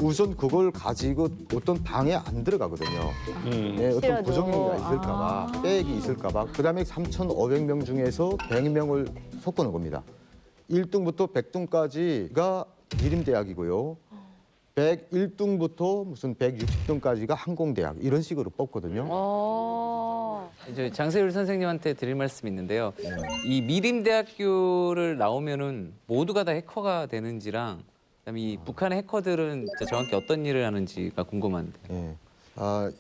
Speaker 20: 우선 그걸 가지고 어떤 방에 안 들어가거든요. 네, 어떤 부정행위가 있을까 봐, 빼기 있을까 봐. 그다음에 3,500명 중에서 100명을 섞어놓은 겁니다. 1등부터 100등까지가 미림대학이고요. 101등부터 무슨 160등까지가 항공대학 이런 식으로 뽑거든요.
Speaker 1: 이제 장세율 선생님한테 드릴 말씀이 있는데요. 이 미림대학교를 나오면은 모두가 다 해커가 되는지랑 그다음에 이 북한의 해커들은 정확히 어떤 일을 하는지가 궁금한데.
Speaker 20: 네.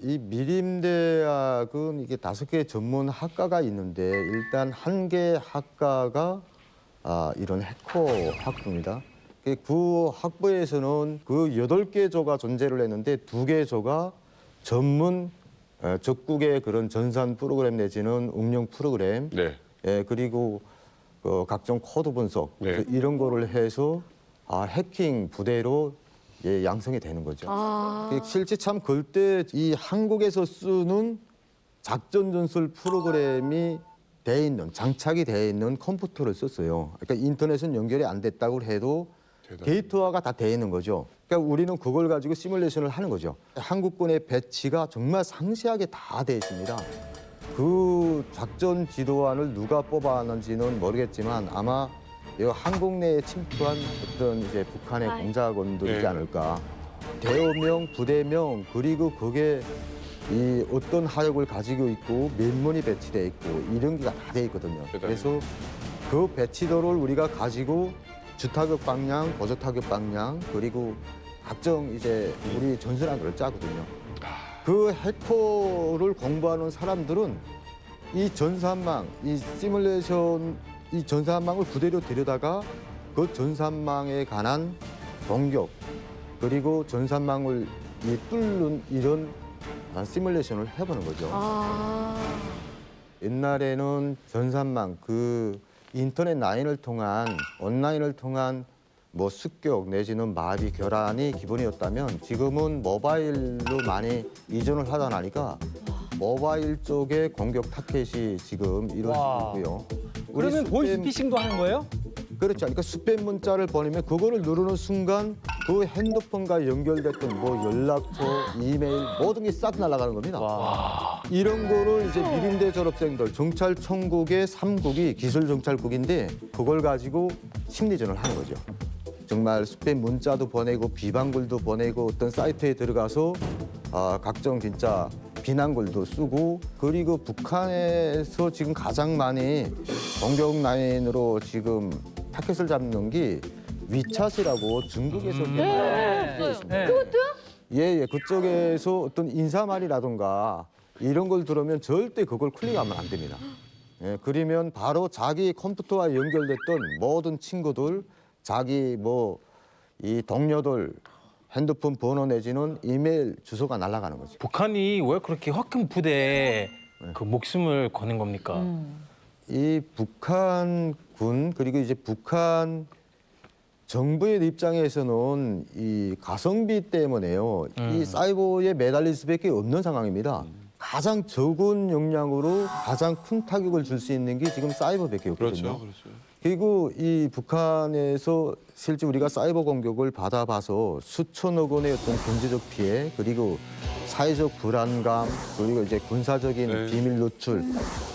Speaker 20: 이 미림대학은 이게 5개 전문 학과가 있는데 일단 한 개 학과가 이런 해커 학부입니다. 그 학부에서는 그 8개 조가 존재를 했는데 2개 조가 전문 적국의 그런 전산 프로그램 내지는 응용 프로그램,
Speaker 6: 네.
Speaker 20: 그리고 각종 코드 분석 이런 거를 해서 해킹 부대로 양성이 되는 거죠. 실제 참 그때 이 한국에서 쓰는 작전 전술 프로그램이 돼 있는 장착이 돼 있는 컴퓨터를 썼어요. 그러니까 인터넷은 연결이 안 됐다고 해도 데이터화가 다 돼 있는 거죠. 그러니까 우리는 그걸 가지고 시뮬레이션을 하는 거죠. 한국군의 배치가 정말 상세하게 다 돼 있습니다. 그 작전 지도안을 누가 뽑아왔는지는 모르겠지만 아마 이 한국 내에 침투한 어떤 이제 북한의 공작원들이지 않을까. 대여명, 부대명 그리고 그게 이 어떤 하역을 가지고 있고 몇 문이 배치돼 있고 이런 게 다 돼 있거든요. 그래서 그 배치도를 우리가 가지고 주타격 방향, 보조타격 방향 그리고 각종 이제 우리 전술안을 짜거든요. 그 해커를 공부하는 사람들은 이 전산망, 이 시뮬레이션, 이 전산망을 그대로 들여다가 그 전산망에 관한 공격 그리고 전산망을 뚫는 이런 시뮬레이션을 해보는 거죠. 옛날에는 전산망, 그 인터넷 라인을 통한 온라인을 통한 뭐 습격 내지는 마비 교란이 기본이었다면 지금은 모바일로 많이 이전을 하다 나니까 모바일 쪽에 공격 타켓이 지금 이루어지고 있고요.
Speaker 2: 그러면 보이스피싱도 하는 거예요?
Speaker 20: 그렇죠. 그러니까 스팸 문자를 보내면 그거를 누르는 순간 그 핸드폰과 연결됐던 뭐 연락처, 이메일 모든 게 싹 날아가는 겁니다. 이런 거를 이제 미림대 졸업생들 정찰청국의 3국이 기술정찰국인데 그걸 가지고 심리전을 하는 거죠. 정말 스팸 문자도 보내고 비방글도 보내고 어떤 사이트에 들어가서 각종 진짜 비난글도 쓰고 그리고 북한에서 지금 가장 많이 공격 라인으로 지금 타켓을 잡는 게 위챗이라고 중국에서 있습니다.
Speaker 17: 그것도요?
Speaker 20: 예, 그쪽에서 어떤 인사말이라든가 이런 걸 들으면 절대 그걸 클릭하면 안 됩니다. 예, 그러면 바로 자기 컴퓨터와 연결됐던 모든 친구들, 자기 뭐 이 동료들 핸드폰 번호 내지는 이메일 주소가 날아가는 거죠.
Speaker 2: 북한이 왜 그렇게 화끈 부대에 그 목숨을 거는 겁니까?
Speaker 20: 이 북한군 그리고 이제 북한 정부의 입장에서는 이 가성비 때문에요. 이 사이버에 매달릴 수밖에 없는 상황입니다. 가장 적은 역량으로 가장 큰 타격을 줄 수 있는 게 지금 사이버밖에 없거든요.
Speaker 6: 그렇죠.
Speaker 20: 그리고 이 북한에서 실제 우리가 사이버 공격을 받아봐서 수천억 원의 어떤 경제적 피해 그리고 사회적 불안감 그리고 이제 군사적인 비밀 노출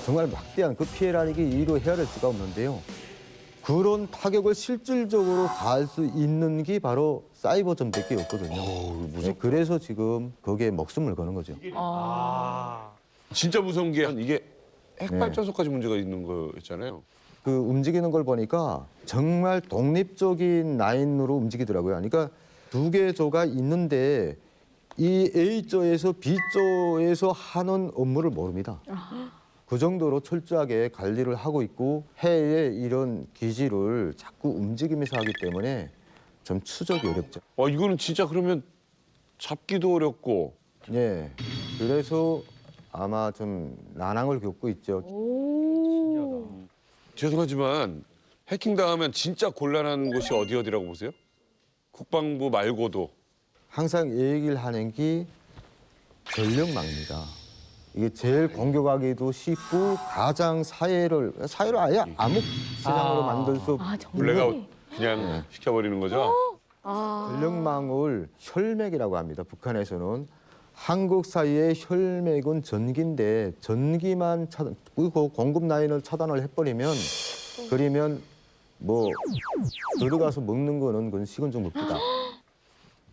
Speaker 20: 정말 막대한 그 피해라는 게 이로 헤아릴 수가 없는데요. 그런 타격을 실질적으로 가할 수 있는 게 바로 사이버 전밖에 없거든요. 네, 그래서 지금 거기에 목숨을 거는 거죠.
Speaker 6: 진짜 무서운 게 이게 핵발전소까지 문제가 있는 거였잖아요.
Speaker 20: 그 움직이는 걸 보니까 정말 독립적인 라인으로 움직이더라고요. 그러니까 두 개 조가 있는데 이 A조에서 B조에서 하는 업무를 모릅니다. 그 정도로 철저하게 관리를 하고 있고 해외의 이런 기지를 자꾸 움직이면서 하기 때문에 좀 추적이 어렵죠.
Speaker 6: 이거는 진짜 그러면 잡기도 어렵고.
Speaker 20: 네. 그래서 아마 좀 난항을 겪고 있죠.
Speaker 6: 죄송하지만 해킹당하면 진짜 곤란한 곳이 어디라고 보세요? 국방부 말고도.
Speaker 20: 항상 얘기를 하는 게 전력망입니다. 이게 제일 공격하기도 쉽고 가장 사회를 아예 암흑 세상으로 만들 수
Speaker 6: 블랙아웃 그냥 시켜버리는 거죠?
Speaker 20: 전력망을 혈맥이라고 합니다. 북한에서는 한국 사이의 혈맥은 전기인데 전기만 그리고 공급 라인을 차단을 해버리면 그러면 뭐 들어가서 먹는 거는 그건 식은죽 먹기다.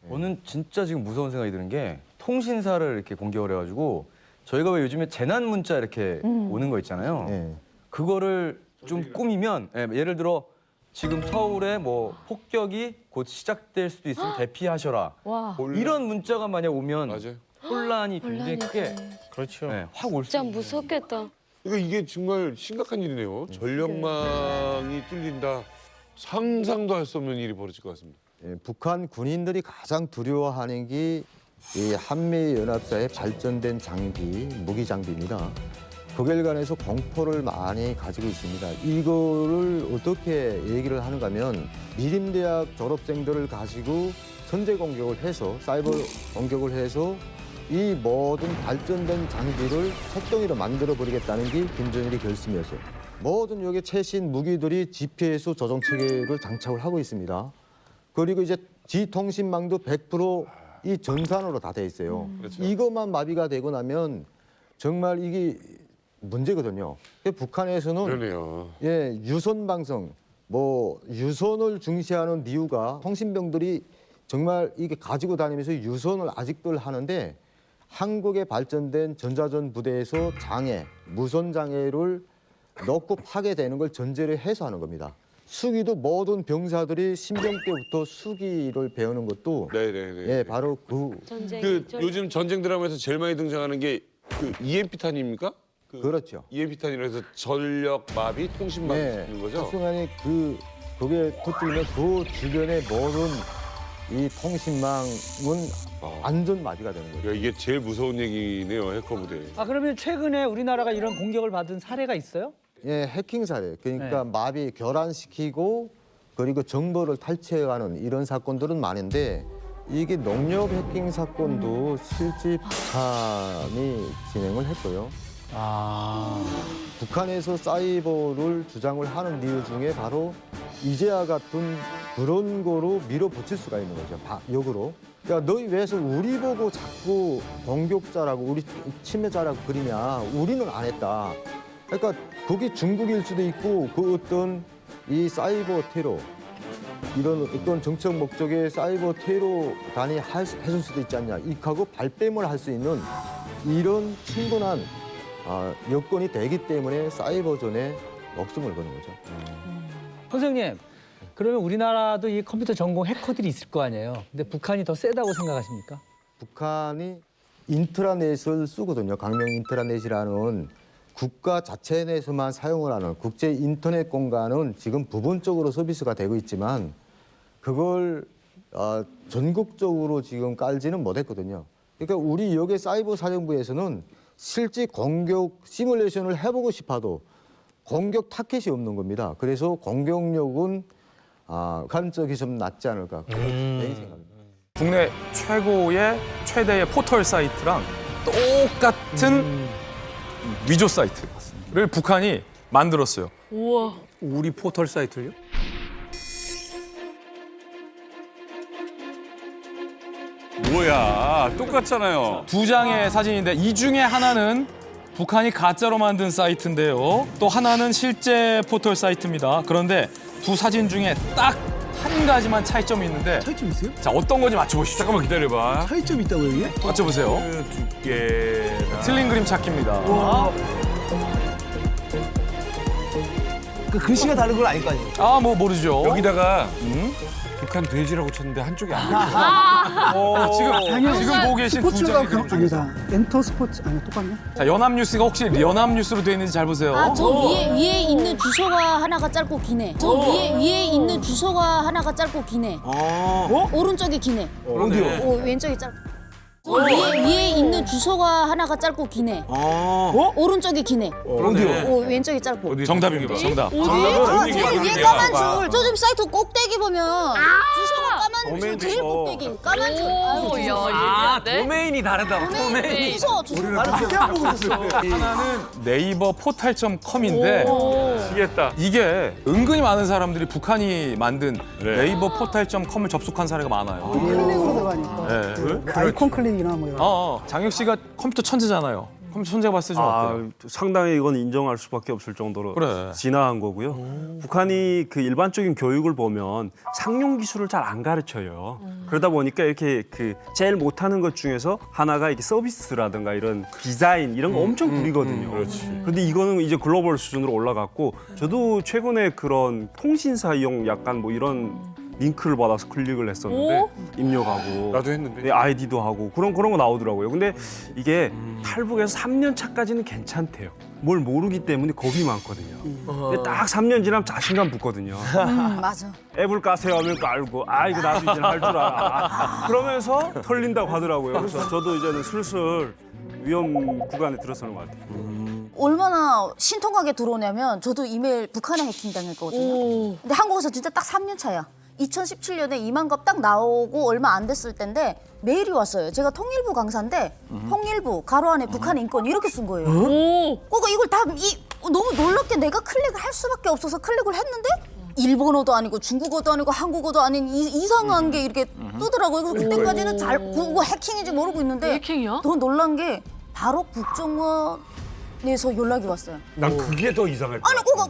Speaker 4: 저는 진짜 지금 무서운 생각이 드는 게 통신사를 이렇게 공격을 해가지고 저희가 왜 요즘에 재난 문자 이렇게 오는 거 있잖아요. 그거를 좀 꾸미면 예를 들어 지금 서울에 뭐 폭격이 곧 시작될 수도 있으면 대피하셔라.
Speaker 21: 와.
Speaker 4: 이런 문자가 만약 오면 혼란이 굉장히 크게
Speaker 2: 그렇죠.
Speaker 4: 확 올 수
Speaker 21: 진짜
Speaker 4: 있는
Speaker 21: 무섭겠다.
Speaker 6: 그러니까 이게 정말 심각한 일이네요. 전력망이 뚫린다. 상상도 할 수 없는 일이 벌어질 것 같습니다.
Speaker 20: 북한 군인들이 가장 두려워하는 게 이 한미연합사의 발전된 장비, 무기 장비입니다. 거기에 관해서 공포를 많이 가지고 있습니다. 이거를 어떻게 얘기를 하는가 하면 미림대학 졸업생들을 가지고 선제 공격을 해서 사이버 공격을 해서 이 모든 발전된 장비를 색동이로 만들어버리겠다는 게 김정일의 결심이었어요. 모든 여기 최신 무기들이 GPS 조종 체계를 장착을 하고 있습니다. 그리고 이제 지통신망도 100% 이 전산으로 다 돼 있어요. 이것만 마비가 되고 나면 정말 이게 문제거든요. 북한에서는
Speaker 6: 그러네요.
Speaker 20: 유선 방송, 뭐 유선을 중시하는 이유가 통신병들이 정말 이게 가지고 다니면서 유선을 아직도 하는데 한국의 발전된 전자전 부대에서 무선 장애를 넣고 파괴되는 걸 전제로 해서 하는 겁니다. 수기도 모든 병사들이 신병 때부터 수기를 배우는 것도 바로
Speaker 6: 요즘 전쟁 드라마에서 제일 많이 등장하는 게 그 EMP탄입니까?
Speaker 20: 그렇죠.
Speaker 6: EMP탄이라 해서 전력 마비, 통신 마비 있는 거죠?
Speaker 20: 순간에 그게 터뜨리면 그 주변의 모든 이 통신망은 완전 마비가 되는 거죠.
Speaker 6: 이게 제일 무서운 얘기네요, 해커 부대.
Speaker 11: 그러면 최근에 우리나라가 이런 공격을 받은 사례가 있어요?
Speaker 20: 해킹 사례. 그러니까 마비 교란시키고 그리고 정보를 탈취해가는 이런 사건들은 많은데 이게 농협 해킹 사건도 실제 북한이 진행을 했고요. 북한에서 사이버를 주장을 하는 이유 중에 바로 이제와 같은 그런 거로 밀어붙일 수가 있는 거죠. 역으로. 야, 너희 왜서 우리 보고 자꾸 공격자라고 우리 침해자라고 그리냐. 우리는 안 했다. 그러니까 그게 중국일 수도 있고 그 어떤 이 사이버 테러 이런 어떤 정책 목적의 사이버 테러단이 했을 수도 있지 않냐. 이하고 발뺌을 할 수 있는 이런 충분한 여건이 되기 때문에 사이버전에 목숨을 거는 거죠.
Speaker 11: 선생님, 그러면 우리나라도 이 컴퓨터 전공 해커들이 있을 거 아니에요. 근데 북한이 더 세다고 생각하십니까?
Speaker 20: 북한이 인트라넷을 쓰거든요. 강명 인트라넷이라는 국가 자체 내에서만 사용을 하는 국제 인터넷 공간은 지금 부분적으로 서비스가 되고 있지만 그걸 전국적으로 지금 깔지는 못했거든요. 그러니까 우리 여기 사이버 사령부에서는 실제 공격 시뮬레이션을 해보고 싶어도 공격 타켓이 없는 겁니다. 그래서 공격력은 북한적이 좀 낮지 않을까 그런 생각입니다.
Speaker 8: 국내 최대의 포털 사이트랑 똑같은 위조 사이트를 북한이 만들었어요.
Speaker 21: 우와.
Speaker 2: 우리 포털 사이트요?
Speaker 6: 뭐야, 똑같잖아요.
Speaker 8: 두 장의 사진인데 이 중에 하나는 북한이 가짜로 만든 사이트인데요. 또 하나는 실제 포털 사이트입니다. 그런데 두 사진 중에 딱 한 가지만 차이점이 있는데.
Speaker 5: 차이점 있어요?
Speaker 8: 자, 어떤 건지 맞춰보시죠. 잠깐만 기다려봐.
Speaker 5: 차이점 있다고요, 이게?
Speaker 8: 맞춰보세요.
Speaker 6: 두께.
Speaker 8: 틀린 그림 찾기입니다.
Speaker 5: 그 글씨가 다른 건 아닐 거 아니에요?
Speaker 8: 아, 뭐 모르죠.
Speaker 6: 여기다가 북한 돼지라고 쳤는데 한쪽이 안 돼.
Speaker 8: 지금 보고 계신 두
Speaker 13: 스포츠가
Speaker 8: 장의 그림 중에서.
Speaker 13: 아니다. 엔터 스포츠 아니 똑같네.
Speaker 8: 자, 연합뉴스가 혹시 연합뉴스로 되어 있는지 잘 보세요.
Speaker 10: 아, 저 위에 있는 주소가 하나가 짧고 기네. 저 위에 있는 주소가 하나가 짧고 기네. 오른쪽이 기네.
Speaker 5: 어디요?
Speaker 10: 왼쪽이 짧고. 위에 있는 주소가 하나가 짧고 기네. 오른쪽이 기네.
Speaker 5: 어디요?
Speaker 10: 왼쪽이 짧고.
Speaker 8: 정답입니다. 정답.
Speaker 10: 위에 까만 줄. 저 좀 사이트 꼭대기 보면 주소가 까만 줄 제일 꼭대기. 까만 줄.
Speaker 5: 도메인이 다르다. 도메인.
Speaker 10: 주소.
Speaker 5: 그렇게 안 보고 있었어요.
Speaker 8: 하나는 네이버 포탈.com인데
Speaker 6: 미치겠다.
Speaker 8: 이게 은근히 많은 사람들이 북한이 만든 네이버 포탈.com을 접속한 사례가 많아요.
Speaker 13: 클릭으로 들어가니까.
Speaker 8: 네.
Speaker 13: 그 아이콘 클릭이나 뭐 이런.
Speaker 8: 장혁 씨가 컴퓨터 천재잖아요. 컴퓨터 천재가 봤을 때 좀 어때요?
Speaker 12: 상당히 이건 인정할 수밖에 없을 정도로
Speaker 8: 그래.
Speaker 12: 진화한 거고요. 북한이 그 일반적인 교육을 보면 상용 기술을 잘 안 가르쳐요. 그러다 보니까 이렇게 그 제일 못하는 것 중에서 하나가 이렇게 서비스라든가 이런 디자인 이런 거 엄청 부리거든요. 그런데 이거는 이제 글로벌 수준으로 올라갔고 저도 최근에 그런 통신사용 약간 뭐 이런 링크를 받아서 클릭을 했었는데 입력하고
Speaker 6: 나도 했는데.
Speaker 12: 네, 아이디도 하고 그런 거 나오더라고요. 근데 이게 탈북에서 3년 차까지는 괜찮대요. 뭘 모르기 때문에 겁이 많거든요. 근데 딱 3년 지나면 자신감 붙거든요.
Speaker 10: 맞아.
Speaker 12: 앱을 까세요 하면 깔고 이거 나도 이제 할 줄 알아. 그러면서 털린다고 하더라고요. 그래서 저도 이제는 슬슬 위험 구간에 들어서는 것 같아요.
Speaker 10: 얼마나 신통하게 들어오냐면 저도 이메일 북한에 해킹 당했거든요. 근데 한국에서 진짜 딱 3년 차야. 2017년에 이만갑 딱 나오고 얼마 안 됐을 때인데 메일이 왔어요. 제가 통일부 강사인데 통일부 가로 안에 북한 인권 이렇게 쓴 거예요. 그러니까 이걸 다 너무 놀랍게 내가 클릭을 할 수밖에 없어서 클릭을 했는데 일본어도 아니고 중국어도 아니고 한국어도 아닌 이상한 게 이렇게 뜨더라고요. 그래서 그때까지는 잘 그거 해킹인지 모르고 있는데
Speaker 3: 해킹이야?
Speaker 10: 더 놀란 게 바로 국정원에서 연락이 왔어요.
Speaker 6: 난 그게 더 이상할 거야.
Speaker 10: 아니 그거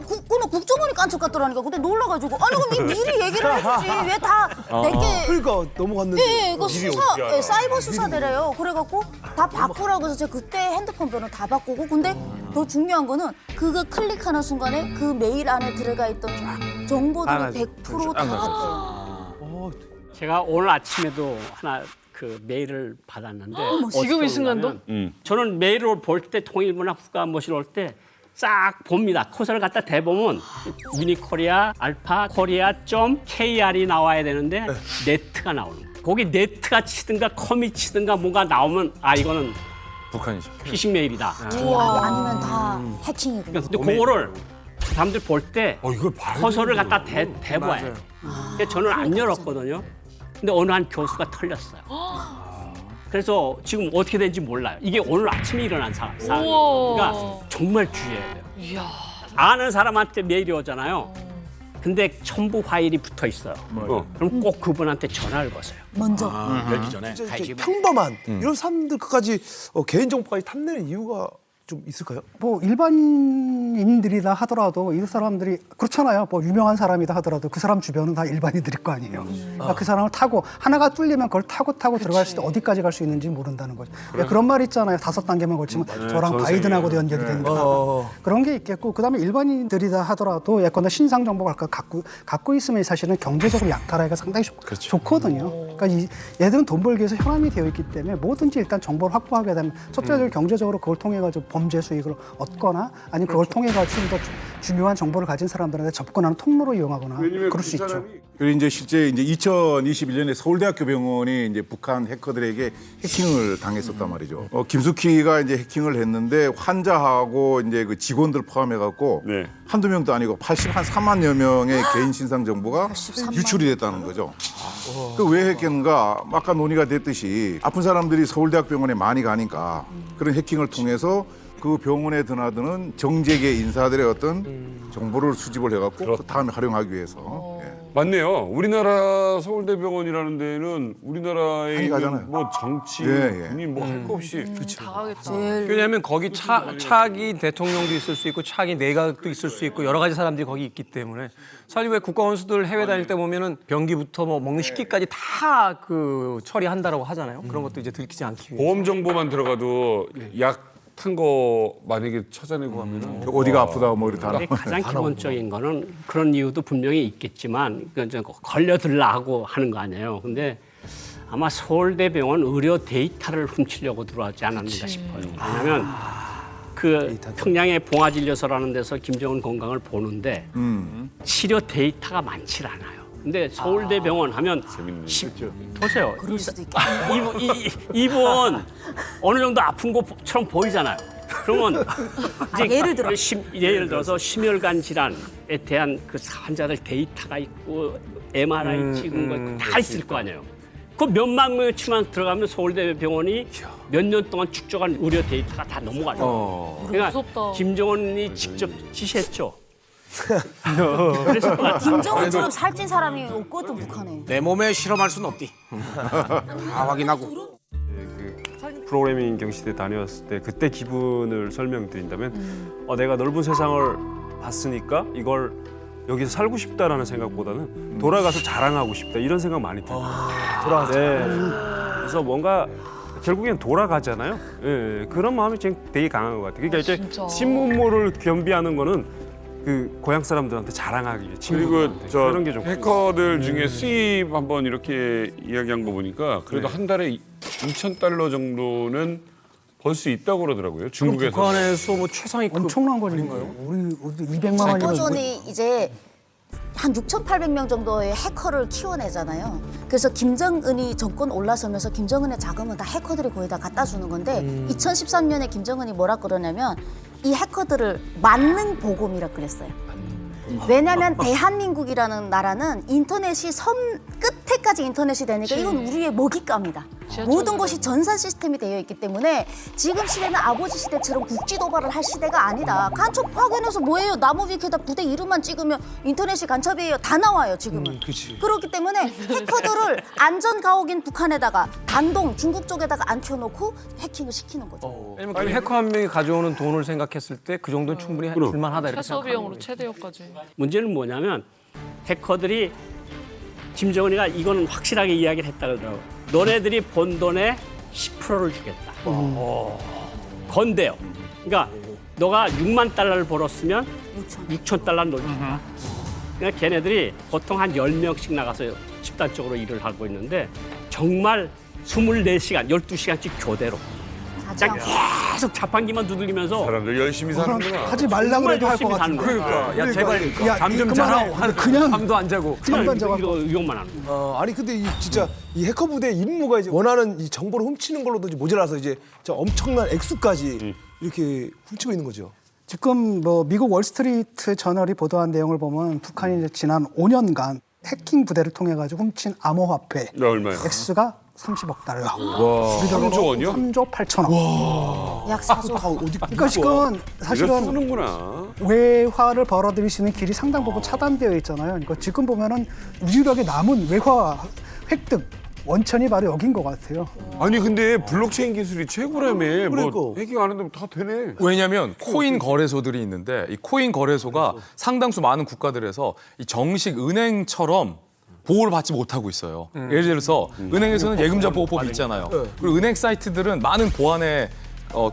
Speaker 10: 국정원이 깐척 같더라니까. 근데 놀라가지고 아니 그럼 미리 얘기를 해주지 왜 다 내게
Speaker 5: 그러니까 넘어갔는데.
Speaker 10: 예, 이거 수사 사이버 수사대래요. 그래가지고 다 바꾸라고 해서 제가 그때 핸드폰 번호 다 바꾸고 근데 더 중요한 거는 그거 클릭하는 순간에 그 메일 안에 들어가 있던 정보들이 100% 다 갔대요.
Speaker 14: 제가 오늘 아침에도 하나 그 메일을 받았는데
Speaker 3: 지금 이 순간도?
Speaker 14: 저는 메일을 볼 때 통일부나 국가안보실 올 때 싹 봅니다. 코드를 갖다 대보면 유니코리아 알파 코리아 .kr이 나와야 되는데 네트가 나오는 거예요. 거기 네트가 치든가 컴이 치든가 뭔가 나오면 이거는
Speaker 8: 북한이죠.
Speaker 14: 피싱 메일이다.
Speaker 10: 아니면 다 해킹이거든요.
Speaker 14: 근데 그거를 사람들 볼 때 커서를 갖다 대봐요. 근데 저는 안 열었거든요. 근데 어느 한 교수가 털렸어요. 그래서 지금 어떻게 된지 몰라요. 이게 오늘 아침에 일어난 그러니까 정말 주의해야 돼요.
Speaker 3: 이야.
Speaker 14: 아는 사람한테 메일이 오잖아요. 근데 첨부 파일이 붙어 있어요. 그럼 꼭 그분한테 전화를 거세요.
Speaker 10: 먼저.
Speaker 14: 열기 전에.
Speaker 5: 평범한 이런 사람들 끝까지 개인정보까지 탐내는 이유가 좀 있을까요?
Speaker 13: 뭐 일반인들이라 하더라도 이 사람들이 그렇잖아요. 뭐 유명한 사람이다 하더라도 그 사람 주변은 다 일반인들일 거 아니에요. 그러니까 그 사람을 타고 하나가 뚫리면 그걸 타고 들어갈 수 있을 때 어디까지 갈 수 있는지 모른다는 거죠. 그런 말 있잖아요. 5단계만 걸치면 저랑 바이든하고도 연결이 되니까 그런 게 있겠고 그다음에 일반인들이다 하더라도 예컨대 신상 정보가 갖고 있으면 사실은 경제적으로 약탈하기가 상당히 좋거든요. 그러니까 얘들은 돈 벌기 위해서 현안이 되어 있기 때문에 뭐든지 일단 정보를 확보하게 되면 첫째적으로 경제적으로 그걸 통해 가지고 범죄 수익을 얻거나 아니면 그걸 통해 가지고 더 중요한 정보를 가진 사람들한테 접근하는 통로로 이용하거나 그럴 수 있죠.
Speaker 24: 그리고 이제 실제 이제 2021년에 서울대학교 병원이 이제 북한 해커들에게 해킹을 당했었단 말이죠. 김숙희가 이제 해킹을 했는데 환자하고 이제 그 직원들 포함해갖고 한두 명도 아니고 3만여 명의 개인 신상 정보가 유출이 됐다는 거죠. 그 왜 했겠는가? 아까 논의가 됐듯이 아픈 사람들이 서울대학 병원에 많이 가니까 그런 해킹을 통해서 그 병원에 드나드는 정재계 인사들의 어떤 정보를 수집을 해갖고 그 다음에 활용하기 위해서.
Speaker 6: 맞네요. 우리나라 서울대병원이라는 데는 우리나라에
Speaker 24: 많이 가잖아요.
Speaker 6: 있는 뭐 정치,
Speaker 24: 예, 예.
Speaker 6: 군인 뭐 할 거 없이
Speaker 5: 왜냐하면 거기 차기 대통령도 있을 수 있고 차기 내각도 있을 수 있고 여러 가지 사람들이 거기 있기 때문에 사실 왜 국가원수들 해외 다닐 때 보면은 변기부터 뭐 먹는 식기까지 다 그 처리한다라고 하잖아요. 그런 것도 이제 들키지 않기 위해서.
Speaker 6: 보험 정보만 들어가도 약 탄 거 만약에 찾아내고 하면은
Speaker 24: 어디가 아프다 뭐 이렇게
Speaker 14: 근데 가장 기본적인 거는 그런 이유도 분명히 있겠지만 걸려들라고 하는 거 아니에요. 근데 아마 서울대병원 의료 데이터를 훔치려고 들어왔지 않았는가 싶어요. 왜냐하면 그 평양의 봉화진료소라는 데서 김정은 건강을 보는데 치료 데이터가 많지 않아요. 근데 서울대병원 하면 보세요. 이분 어느 정도 아픈 것처럼 보이잖아요. 그러면 이제 예를 들어서 심혈관 질환에 대한 그 환자들 데이터가 있고 MRI 찍은 거 다 있을 거 아니에요. 그 몇만 명치만 들어가면 서울대병원이 몇 년 동안 축적한 의료 데이터가 다 넘어가요. 그러니까
Speaker 21: 무섭다.
Speaker 14: 김정은이 직접 지시했죠.
Speaker 10: 김정은처럼 살찐 사람이 없거든 북한에.
Speaker 5: 내 몸에 실험할 수는 없디. 다 확인하고.
Speaker 12: 프로그래밍 경시대 다녔을 때 그때 기분을 설명드린다면 내가 넓은 세상을 봤으니까 이걸 여기서 살고 싶다라는 생각보다는 돌아가서 자랑하고 싶다 이런 생각 많이 들어요.
Speaker 5: 돌아가서.
Speaker 12: 그래서 뭔가 결국엔 돌아가잖아요. 예, 그런 마음이 지금 되게 강한 것 같아요. 그러니까 이렇게 신문물을 겸비하는 거는 그 고향 사람들한테 자랑하기 위해
Speaker 6: 그리고 저
Speaker 12: 그런 게 좀
Speaker 6: 해커들 중에 수입 한번 이렇게 이야기한 거 보니까 그래도 한 달에 $2,000 정도는 벌 수 있다고 그러더라고요. 중국에서.
Speaker 5: 북한에서 뭐 최상위급
Speaker 13: 엄청난 거니까요. 우리 200만 원이면
Speaker 10: 백호전이 이제 한 6,800명 정도의 해커를 키워내잖아요. 그래서 김정은이 정권 올라서면서 김정은의 자금은 다 해커들이 거의 다 갖다 주는 건데 2013년에 김정은이 뭐라 그러냐면 이 해커들을 만능 보검이라 그랬어요. 왜냐하면 대한민국이라는 나라는 인터넷이 섬 끝에까지 인터넷이 되니까 이건 우리의 먹잇감이다. 모든 것이 전산 시스템이 되어 있기 때문에 지금 시대는 아버지 시대처럼 국지 도발을 할 시대가 아니다. 간첩 파견해서 뭐예요? 나무 위에다 부대 이름만 찍으면 인터넷이 간첩이에요. 다 나와요 지금은. 그렇기 때문에 해커들을 안전 가옥인 북한에다가 단동 중국 쪽에다가 앉혀놓고 해킹을 시키는 거죠.
Speaker 5: 왜냐면 그 해커 한 명이 가져오는 돈을 생각했을 때 그 정도는 충분히 줄만하다 이렇게
Speaker 21: 최소
Speaker 5: 생각합니다.
Speaker 21: 비용으로 최대역까지.
Speaker 14: 문제는 뭐냐면 해커들이 김정은이가 이거는 확실하게 이야기를 했다 그러더라고요. 너네들이 번 돈의 10%를 주겠다. 건대요. 그러니까 너가 $60,000를 벌었으면 6,000달러 넣어주다 그러니까 걔네들이 보통 한 10명씩 나가서 집단적으로 일을 하고 있는데 정말 24시간, 12시간씩 교대로. 계속 자판기만 두들기면서
Speaker 6: 사람들 열심히 사는구나.
Speaker 13: 하지 말라고 해도 할 것
Speaker 14: 열심히 사는
Speaker 13: 같은데.
Speaker 14: 거야.
Speaker 5: 그러니까 야 제발
Speaker 13: 야,
Speaker 5: 잠 좀
Speaker 13: 그만해.
Speaker 5: 자라.
Speaker 13: 그냥
Speaker 5: 잠도 안 자고.
Speaker 13: 잠도 안 자고.
Speaker 14: 이거 이것만 하는 거야.
Speaker 7: 아니 근데 진짜 이 해커 부대의 임무가 이제 원하는 이 정보를 훔치는 걸로도 이제 모자라서 이제 저 엄청난 액수까지 이렇게 훔치고 있는 거죠.
Speaker 13: 지금 뭐 미국 월스트리트 저널이 보도한 내용을 보면 북한이 이제 지난 5년간 해킹 부대를 통해 가지고 훔친 암호화폐
Speaker 6: 얼마요?
Speaker 13: 액수가 30억 달러.
Speaker 6: 와, 3조 원이요?
Speaker 13: 3조 8천억.
Speaker 10: 약 4조.
Speaker 13: 그러니까 지금 사실은
Speaker 6: 쓰는구나.
Speaker 13: 외화를 벌어들일 수 있는 길이 상당 부분 차단되어 있잖아요. 그러니까 지금 보면은 유일하게 남은 외화 획득 원천이 바로 여긴 것 같아요.
Speaker 6: 아니 근데 블록체인 기술이 최고라며. 뭐 해킹 안 하는데 다 되네.
Speaker 9: 왜냐하면 코인 거래소들이 있는데 이 코인 거래소가 상당수 많은 국가들에서 이 정식 은행처럼 보호를 받지 못하고 있어요. 예를 들어서 은행에서는 예금자 보호법이 있잖아요. 그리고 은행 사이트들은 많은 보안에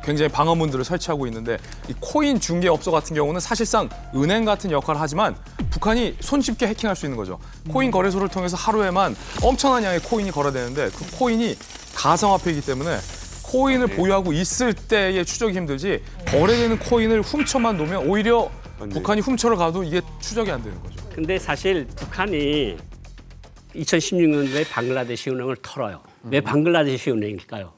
Speaker 9: 굉장히 방어문들을 설치하고 있는데 이 코인 중개업소 같은 경우는 사실상 은행 같은 역할을 하지만 북한이 손쉽게 해킹할 수 있는 거죠. 코인 거래소를 통해서 하루에만 엄청난 양의 코인이 거래되는데 그 코인이 가상화폐이기 때문에 코인을 보유하고 있을 때의 추적이 힘들지 거래되는 코인을 훔쳐만 놓으면 오히려 북한이 훔쳐를 가도 이게 추적이 안 되는 거죠.
Speaker 14: 근데 사실 북한이 2016년도에 방글라데시 은행을 털어요. 왜 방글라데시 은행일까요?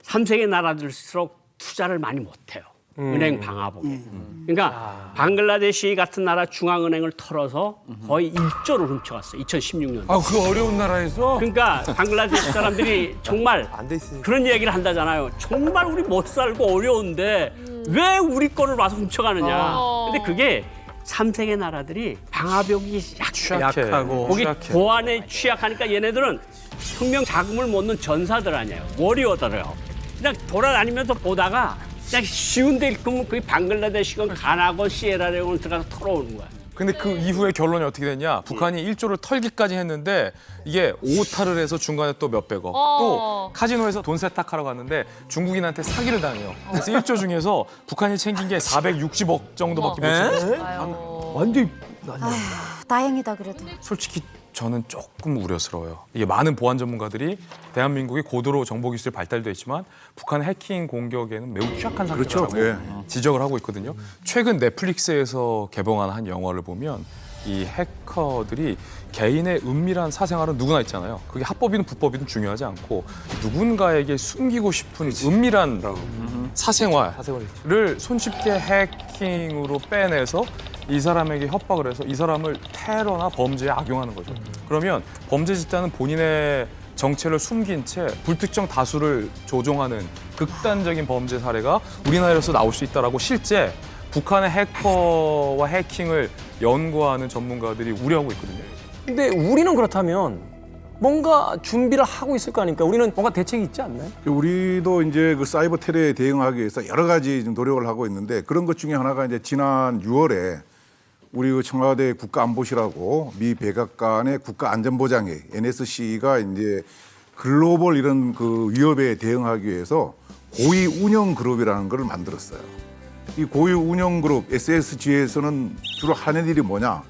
Speaker 14: 3세계 나라들수록 투자를 많이 못해요. 은행 방화복에. 그러니까 방글라데시 같은 나라 중앙은행을 털어서 거의 1조를 훔쳐갔어요. 2016년도에.
Speaker 6: 아, 그 어려운 나라에서?
Speaker 14: 그러니까 방글라데시 사람들이 정말 그런 얘기를 한다잖아요. 정말 우리 못 살고 어려운데 왜 우리 거를 와서 훔쳐가느냐. 근데 그게 3세계 나라들이 방화벽이
Speaker 5: 약하고
Speaker 14: 거기
Speaker 5: 취약해.
Speaker 14: 보안에 취약하니까 얘네들은 혁명 자금을 못 넣는 전사들 아니에요. 워리어더래요. 그냥 돌아다니면서 보다가 그냥 쉬운 데 읽으면 그게 방글라데시건 가나건 시에라레온을 들어가서 털어오는 거야.
Speaker 9: 근데 그 이후에 결론이 어떻게 됐냐? 북한이 1조를 털기까지 했는데 이게 오타를 해서 중간에 또 몇백억. 또 카지노에서 돈 세탁하러 갔는데 중국인한테 사기를 당해요. 그래서 1조 중에서 북한이 챙긴 게 460억 정도밖에 못 챙겼어요.
Speaker 5: 완전
Speaker 10: 다행이다 그래도.
Speaker 9: 솔직히 저는 조금 우려스러워요. 이게 많은 보안 전문가들이 대한민국이 고도로 정보 기술이 발달돼 있지만 북한의 해킹 공격에는 매우 취약한 상태라고
Speaker 24: 그렇죠.
Speaker 9: 지적을 하고 있거든요. 최근 넷플릭스에서 개봉한 한 영화를 보면 이 해커들이 개인의 은밀한 사생활은 누구나 있잖아요. 그게 합법이든 불법이든 중요하지 않고 누군가에게 숨기고 싶은 은밀한 사생활을 손쉽게 해킹으로 빼내서 이 사람에게 협박을 해서 이 사람을 테러나 범죄에 악용하는 거죠. 그러면 범죄 집단은 본인의 정체를 숨긴 채 불특정 다수를 조종하는 극단적인 범죄 사례가 우리나라에서 나올 수 있다라고 실제 북한의 해커와 해킹을 연구하는 전문가들이 우려하고 있거든요.
Speaker 5: 근데 우리는 그렇다면 뭔가 준비를 하고 있을 거 아닙니까? 우리는 뭔가 대책이 있지 않나요?
Speaker 24: 우리도 이제 그 사이버 테러에 대응하기 위해서 여러 가지 좀 노력을 하고 있는데 그런 것 중에 하나가 이제 지난 6월에 우리 그 청와대 국가안보실하고 미 백악관의 국가안전보장회 NSC가 이제 글로벌 이런 그 위협에 대응하기 위해서 고위 운영 그룹이라는 걸 만들었어요. 이 고위 운영 그룹 SSG에서는 주로 하는 일이 뭐냐?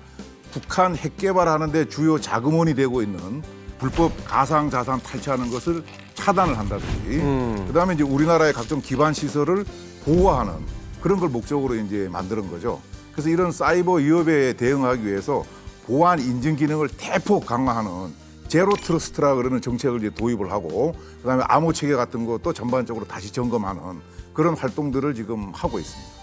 Speaker 24: 북한 핵 개발하는데 주요 자금원이 되고 있는 불법 가상 자산 탈취하는 것을 차단을 한다든지, 그다음에 이제 우리나라의 각종 기반 시설을 보호하는 그런 걸 목적으로 이제 만드는 거죠. 그래서 이런 사이버 위협에 대응하기 위해서 보안 인증 기능을 대폭 강화하는 제로 트러스트라 그러는 정책을 이제 도입을 하고, 그다음에 암호 체계 같은 것도 전반적으로 다시 점검하는 그런 활동들을 지금 하고 있습니다.